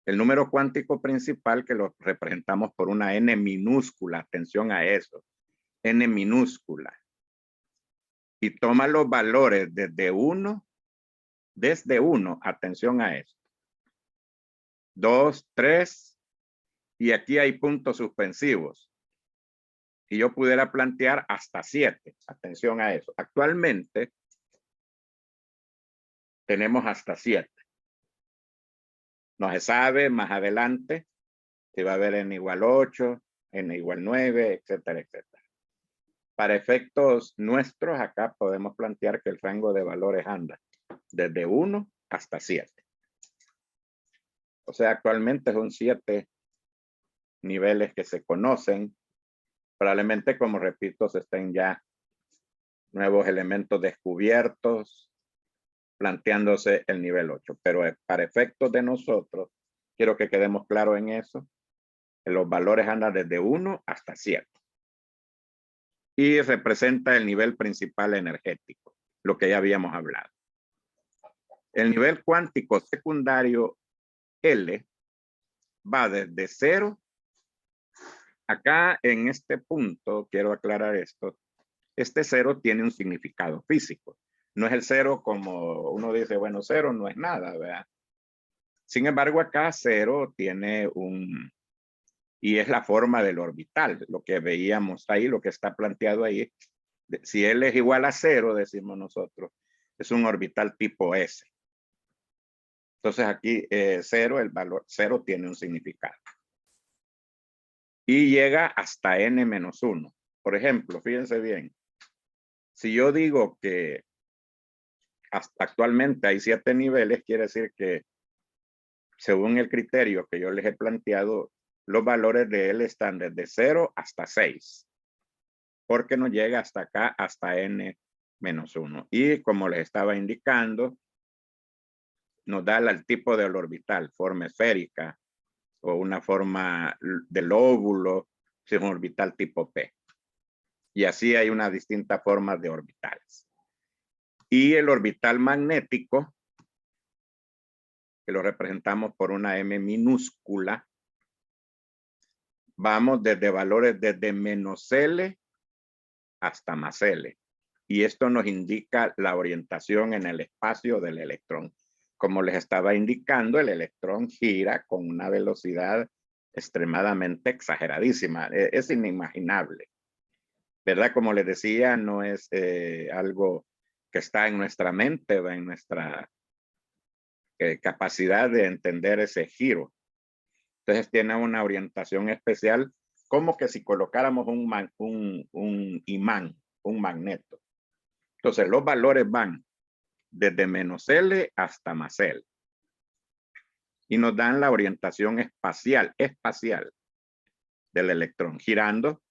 el número cuántico principal, que lo representamos por una n minúscula, atención a eso, n minúscula, y toma los valores desde 1, atención a esto, 2, 3, y aquí hay puntos suspensivos. Y yo pudiera plantear hasta 7, atención a eso. Actualmente tenemos hasta 7. No se sabe más adelante si va a haber n igual 8, n igual 9, etcétera, etcétera. Para efectos nuestros, acá podemos plantear que el rango de valores anda desde 1 hasta 7. O sea, actualmente son 7 niveles que se conocen. Probablemente, como repito, se estén ya nuevos elementos descubiertos, planteándose el nivel 8. Pero para efectos de nosotros, quiero que quedemos claros en eso. Los valores andan desde 1 hasta 7. Y representa el nivel principal energético, lo que ya habíamos hablado. El nivel cuántico secundario L va desde 0. Acá en este punto, quiero aclarar esto. Este 0 tiene un significado físico. No es el cero como uno dice, bueno, cero no es nada, ¿verdad? Sin embargo, acá cero tiene y es la forma del orbital, lo que veíamos ahí, lo que está planteado ahí. Si L es igual a cero, decimos nosotros, es un orbital tipo S. Entonces aquí cero, el valor cero tiene un significado. Y llega hasta n-1. Por ejemplo, fíjense bien, si yo digo que hasta actualmente hay 7 niveles, quiere decir que según el criterio que yo les he planteado, los valores de L están desde 0 hasta 6, porque nos llega hasta acá, hasta n-1. Y como les estaba indicando, nos da el tipo del orbital, forma esférica o una forma de lóbulo, si es un orbital tipo P. Y así hay una distinta forma de orbitales. Y el orbital magnético, que lo representamos por una M minúscula, vamos desde valores desde menos L hasta más L. Y esto nos indica la orientación en el espacio del electrón. Como les estaba indicando, el electrón gira con una velocidad extremadamente exageradísima. Es inimaginable, ¿verdad? Como les decía, no es algo que está en nuestra mente, en nuestra capacidad de entender ese giro. Entonces tiene una orientación especial, como que si colocáramos un imán, un magneto. Entonces los valores van desde menos L hasta más L. Y nos dan la orientación espacial del electrón, girando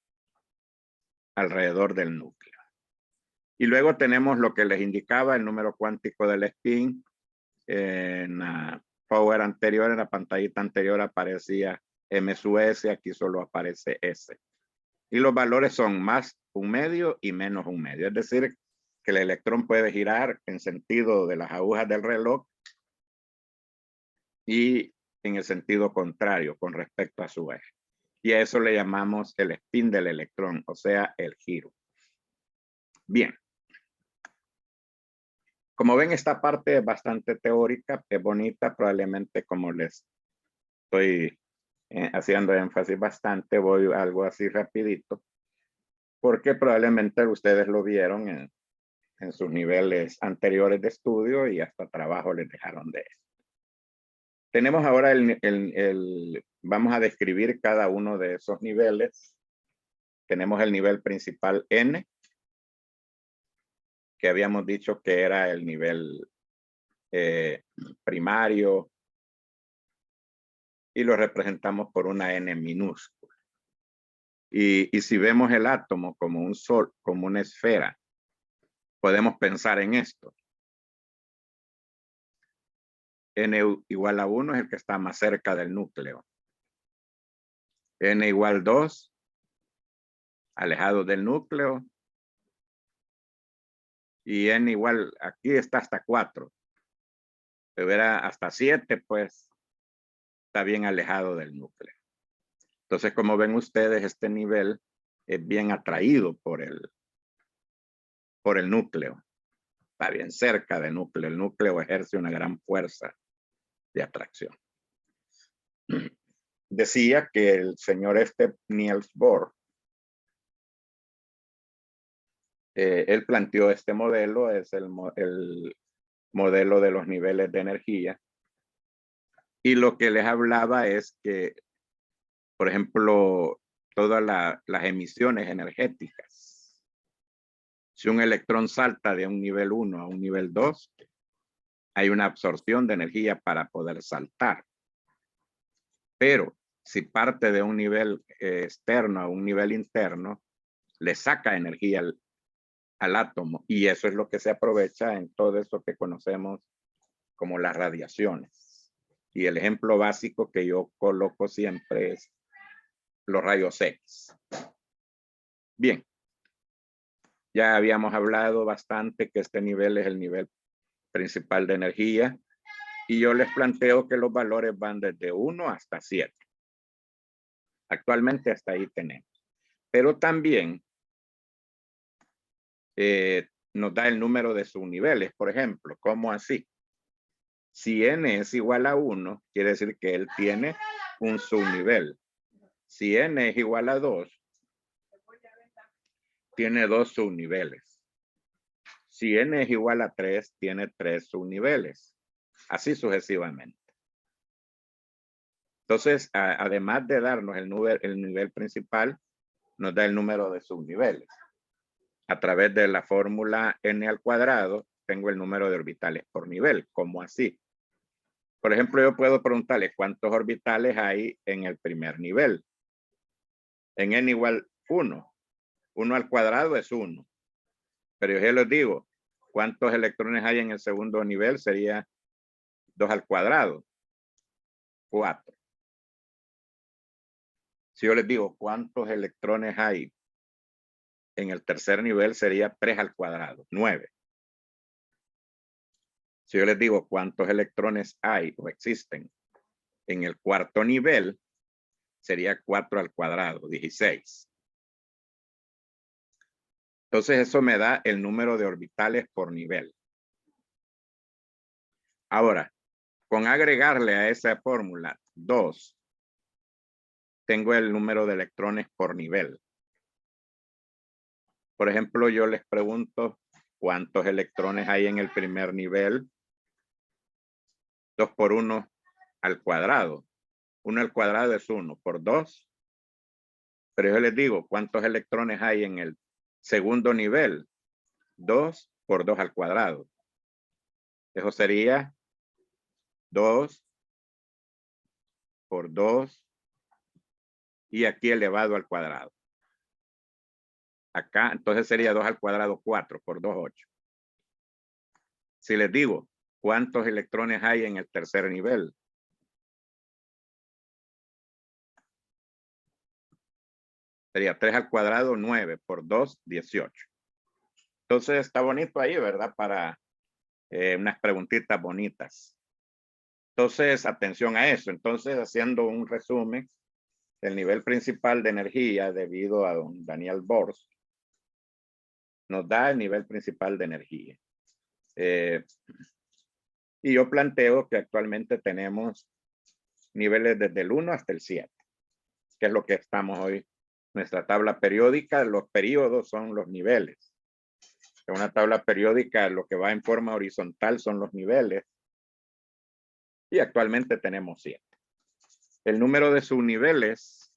alrededor del núcleo. Y luego tenemos lo que les indicaba, el número cuántico del spin. En la power anterior, en la pantallita anterior aparecía M sub S, aquí solo aparece S. Y los valores son más un medio y menos un medio. Es decir, que el electrón puede girar en sentido de las agujas del reloj y en el sentido contrario con respecto a su eje. Y a eso le llamamos el spin del electrón, o sea, el giro. Bien. Como ven, esta parte es bastante teórica, es bonita, probablemente como les estoy haciendo énfasis bastante, voy algo así rapidito, porque probablemente ustedes lo vieron en sus niveles anteriores de estudio y hasta trabajo les dejaron de esto. Tenemos ahora vamos a describir cada uno de esos niveles. Tenemos el nivel principal N, que habíamos dicho que era el nivel primario, y lo representamos por una N minúscula. Y si vemos el átomo como un sol, como una esfera, podemos pensar en esto. N igual a 1 es el que está más cerca del núcleo. N igual 2, alejado del núcleo. Y N igual, aquí está hasta 4. Si hubiera hasta 7, pues está bien alejado del núcleo. Entonces, como ven ustedes, este nivel es bien atraído por el núcleo. Está bien cerca del núcleo. El núcleo ejerce una gran fuerza de atracción. Decía que el señor Niels Bohr, él planteó este modelo, es el modelo de los niveles de energía. Y lo que les hablaba es que, por ejemplo, todas las emisiones energéticas, si un electrón salta de un nivel 1 a un nivel 2, hay una absorción de energía para poder saltar. Pero si parte de un nivel externo a un nivel interno, le saca energía al átomo, y eso es lo que se aprovecha en todo eso que conocemos como las radiaciones. Y el ejemplo básico que yo coloco siempre es los rayos X. Bien, ya habíamos hablado bastante que este nivel es el nivel principal de energía, y yo les planteo que los valores van desde 1 hasta 7. Actualmente hasta ahí tenemos. Pero también nos da el número de subniveles, por ejemplo. ¿Cómo así? Si n es igual a 1, quiere decir que él tiene un subnivel. Si n es igual a 2, tiene 2 subniveles. Si n es igual a 3, tiene 3 subniveles. Así sucesivamente. Entonces, además de darnos el nivel principal, nos da el número de subniveles. A través de la fórmula n al cuadrado, tengo el número de orbitales por nivel. ¿Cómo así? Por ejemplo, yo puedo preguntarle cuántos orbitales hay en el primer nivel. En n igual 1. 1 al cuadrado es 1. Pero yo les digo, ¿cuántos electrones hay en el segundo nivel? Sería 2 al cuadrado. 4. Si yo les digo cuántos electrones hay en el tercer nivel, sería 3 al cuadrado, 9. Si yo les digo cuántos electrones hay o existen en el cuarto nivel, sería 4 al cuadrado, 16. Entonces eso me da el número de orbitales por nivel. Ahora, con agregarle a esa fórmula 2, tengo el número de electrones por nivel. Por ejemplo, yo les pregunto cuántos electrones hay en el primer nivel. 2 por 1 al cuadrado. 1 al cuadrado es 1 por 2. Pero yo les digo, ¿cuántos electrones hay en el segundo nivel? 2 por 2 al cuadrado. Eso sería 2 por 2 y aquí elevado al cuadrado. Acá, entonces sería 2 al cuadrado 4 por 2, 8. Si les digo, ¿cuántos electrones hay en el tercer nivel? Sería 3 al cuadrado 9 por 2, 18. Entonces está bonito ahí, ¿verdad? Para unas preguntitas bonitas. Entonces, atención a eso. Entonces, haciendo un resumen, el nivel principal de energía debido a don Daniel Bohr nos da el nivel principal de energía. Y yo planteo que actualmente tenemos niveles desde el 1 hasta el 7, que es lo que estamos hoy. Nuestra tabla periódica, los periodos son los niveles. En una tabla periódica, lo que va en forma horizontal son los niveles. Y actualmente tenemos 7. El número de subniveles,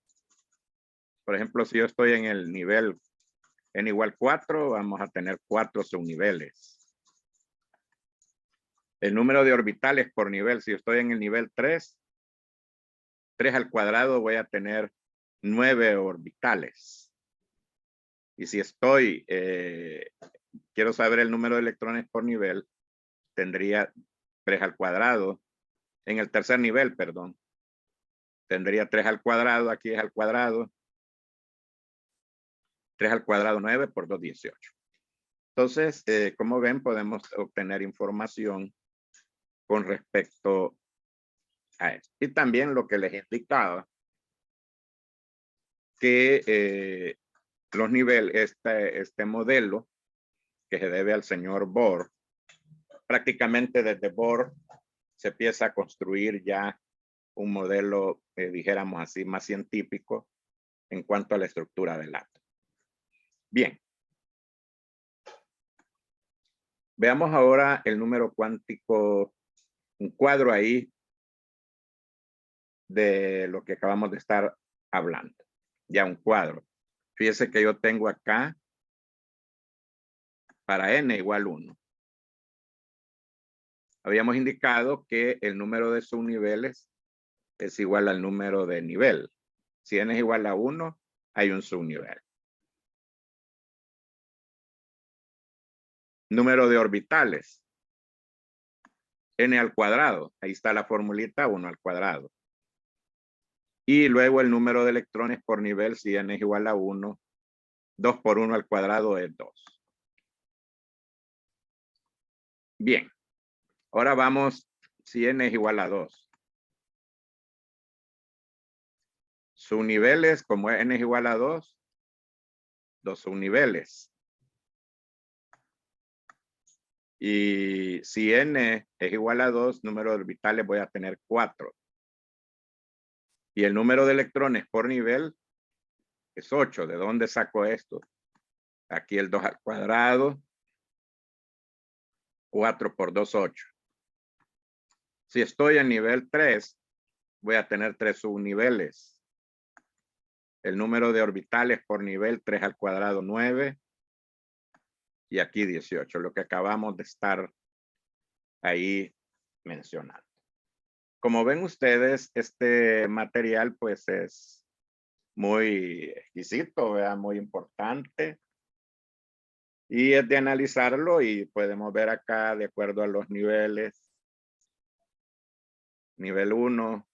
por ejemplo, si yo estoy en el nivel n igual 4, vamos a tener 4 subniveles. El número de orbitales por nivel, si yo estoy en el nivel 3, 3 al cuadrado voy a tener 9 orbitales. Y si estoy, quiero saber el número de electrones por nivel, tendría 3 al cuadrado. En el tercer nivel, perdón. Tendría 3 al cuadrado, aquí es al cuadrado. 3 al cuadrado, 9 por 2, 18. Entonces, como ven, podemos obtener información con respecto a esto. Y también lo que les indicaba, que los niveles, este modelo que se debe al señor Bohr, prácticamente desde Bohr se empieza a construir ya un modelo, dijéramos así, más científico en cuanto a la estructura del átomo. Bien. Veamos ahora el número cuántico, un cuadro ahí de lo que acabamos de estar hablando. Ya un cuadro. Fíjese que yo tengo acá para n igual 1. Habíamos indicado que el número de subniveles es igual al número de nivel. Si n es igual a 1, hay un subnivel. Número de orbitales. N al cuadrado. Ahí está la formulita, 1 al cuadrado. Y luego el número de electrones por nivel, si n es igual a 1, 2 por 1 al cuadrado es 2. Bien. Ahora vamos, si n es igual a 2. Subniveles, como n es igual a 2, 2 subniveles. Y si n es igual a 2, número de orbitales voy a tener 4. Y el número de electrones por nivel es 8. ¿De dónde saco esto? Aquí el 2 al cuadrado. 4 por 2, 8. Si estoy en nivel 3, voy a tener 3 subniveles. El número de orbitales por nivel 3 al cuadrado 9. Y aquí 18, lo que acabamos de estar ahí mencionando. Como ven ustedes, este material pues es muy exquisito, ¿verdad? Muy importante. Y es de analizarlo y podemos ver acá de acuerdo a los niveles. Nivel 1,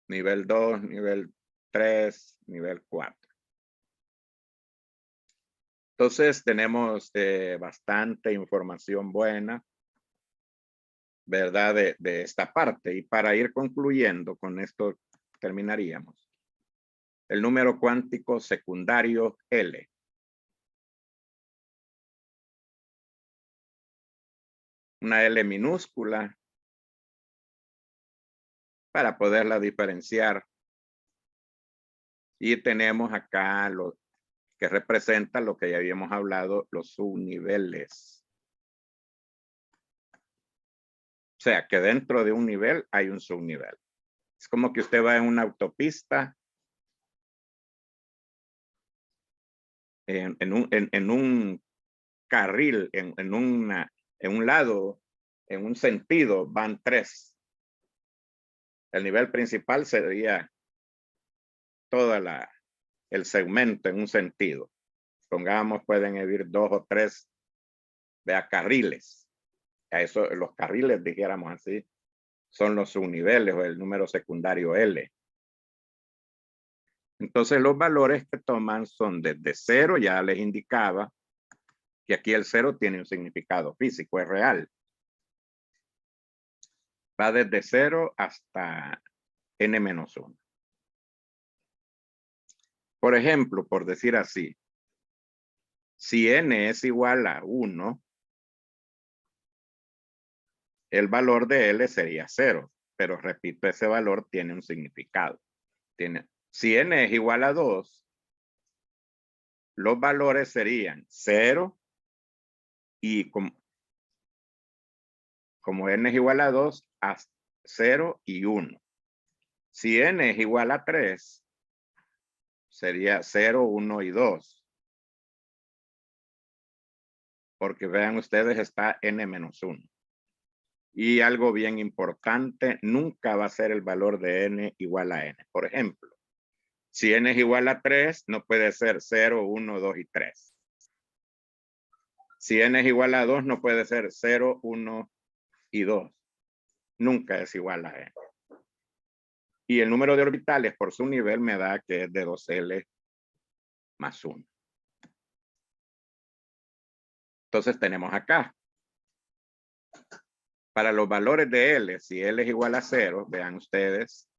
nivel 2, nivel 3, nivel 4. Entonces tenemos bastante información buena, ¿verdad? De esta parte. Y para ir concluyendo, con esto terminaríamos. El número cuántico secundario L. Una L minúscula para poderla diferenciar. Y tenemos acá lo que representa lo que ya habíamos hablado, los subniveles. O sea, que dentro de un nivel hay un subnivel. Es como que usted va en una autopista, en un carril, en un lado, en un sentido, van 3. El nivel principal sería todo el segmento en un sentido. Pongamos, pueden ir 2 o 3 carriles. A eso, los carriles, dijéramos así, son los subniveles o el número secundario L. Entonces los valores que toman son desde 0, ya les indicaba que aquí el 0 tiene un significado físico, es real. Va desde 0 hasta n-1. Por ejemplo, por decir así, si n es igual a 1, el valor de L sería 0. Pero repito, ese valor tiene un significado. Si n es igual a 2, los valores serían 0 y como n es igual a 2, hasta 0 y 1. Si n es igual a 3, sería 0, 1 y 2. Porque vean ustedes, está n-1. Y algo bien importante, nunca va a ser el valor de n igual a n. Por ejemplo, si n es igual a 3, no puede ser 0, 1, 2 y 3. Si n es igual a 2, no puede ser 0, 1 y 2. Nunca es igual a n. Y el número de orbitales por su nivel me da que es de 2L más 1. Entonces tenemos acá. Para los valores de L, si L es igual a 0, vean ustedes,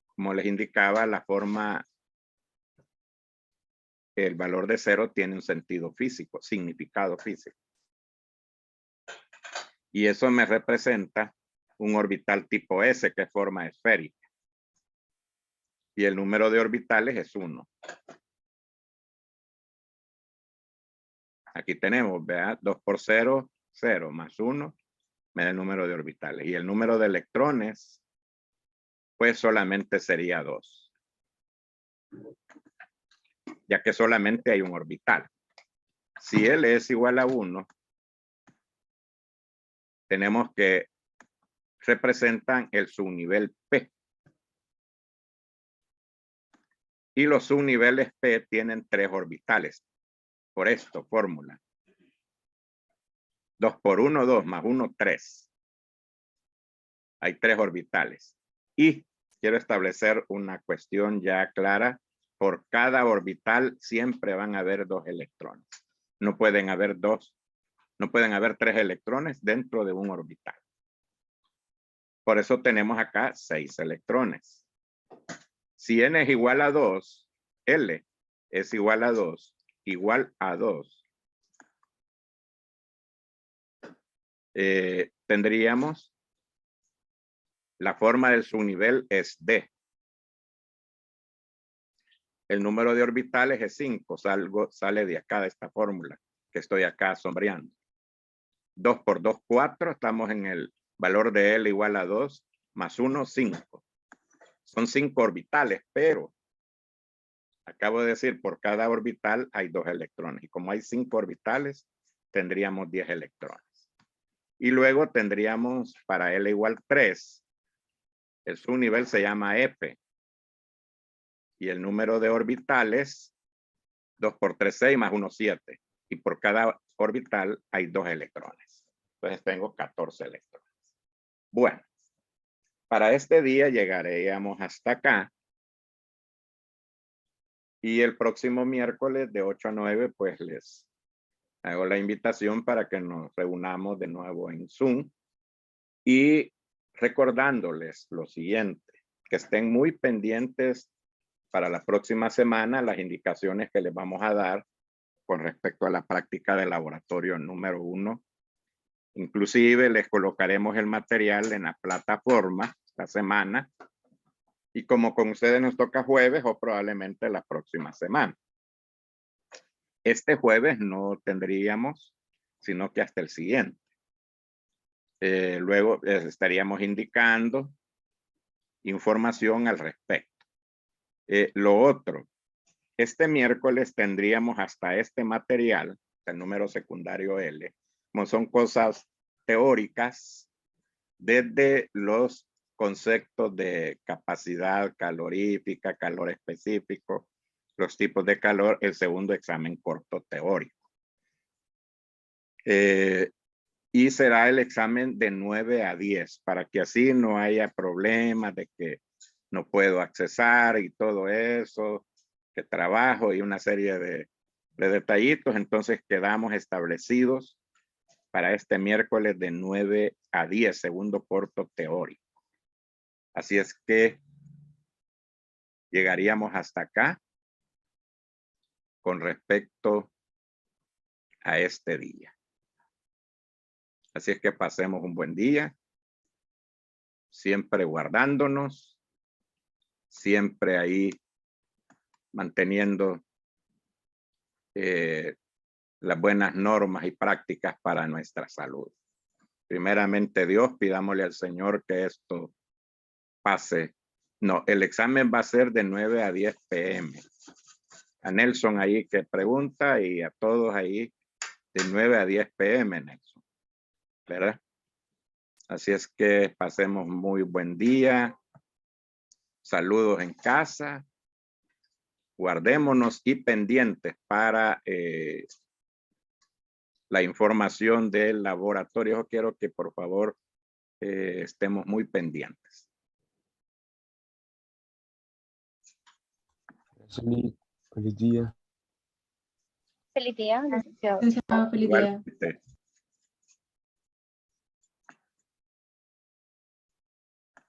como les indicaba, la forma, el valor de 0 tiene un sentido físico, significado físico. Y eso me representa un orbital tipo S, que es forma esférica. Y el número de orbitales es 1. Aquí tenemos, vea, 2 por 0, 0 más 1, me da el número de orbitales. Y el número de electrones, pues solamente sería 2. Ya que solamente hay un orbital. Si L es igual a 1, tenemos que representan el subnivel P. Y los subniveles P tienen 3 orbitales. Por esto, fórmula. 2 por 1, 2 más 1, 3. Hay 3 orbitales. Y quiero establecer una cuestión ya clara. Por cada orbital siempre van a haber 2 electrones. No pueden haber 3 electrones dentro de un orbital. Por eso tenemos acá 6 electrones. Si n es igual a 2, L es igual a 2, tendríamos la forma del subnivel es D. El número de orbitales es 5. Sale de acá de esta fórmula que estoy acá sombreando. 2 por 2, 4. Estamos en el valor de L igual a 2 más 1, 5. Son 5 orbitales, pero acabo de decir, por cada orbital hay 2 electrones. Y como hay 5 orbitales, tendríamos 10 electrones. Y luego tendríamos para L igual 3, el subnivel se llama F. Y el número de orbitales, 2 por 3, 6 más 1, 7. Y por cada orbital hay 2 electrones. Entonces tengo 14 electrones. Bueno, para este día llegaríamos hasta acá. Y el próximo miércoles de 8 a 9, pues les hago la invitación para que nos reunamos de nuevo en Zoom. Y recordándoles lo siguiente, que estén muy pendientes para la próxima semana las indicaciones que les vamos a dar con respecto a la práctica de laboratorio número 1. Inclusive les colocaremos el material en la plataforma esta semana. Y como con ustedes nos toca jueves o probablemente la próxima semana. Este jueves no tendríamos, sino que hasta el siguiente. Luego les estaríamos indicando información al respecto. Lo otro, este miércoles tendríamos hasta este material, el número secundario L, como son cosas teóricas, desde los conceptos de capacidad calorífica, calor específico, los tipos de calor, el segundo examen corto teórico. Y será el examen de 9 a 10, para que así no haya problemas de que no puedo accesar y todo eso, que trabajo y una serie de detallitos. Entonces quedamos establecidos para este miércoles de 9 a 10, segundo corto teórico. Así es que llegaríamos hasta acá con respecto a este día. Así es que pasemos un buen día, siempre guardándonos, siempre ahí manteniendo las buenas normas y prácticas para nuestra salud. Primeramente Dios, pidámosle al Señor que esto pase. No, el examen va a ser de 9 a 10 p.m. A Nelson ahí que pregunta y a todos ahí de 9 a 10 p.m. Nelson, ¿verdad? Así es que pasemos muy buen día. Saludos en casa. Guardémonos y pendientes para la información del laboratorio. Yo quiero que por favor estemos muy pendientes. Feliz día. Feliz día, licenciado. Licenciado, feliz día. Igualmente.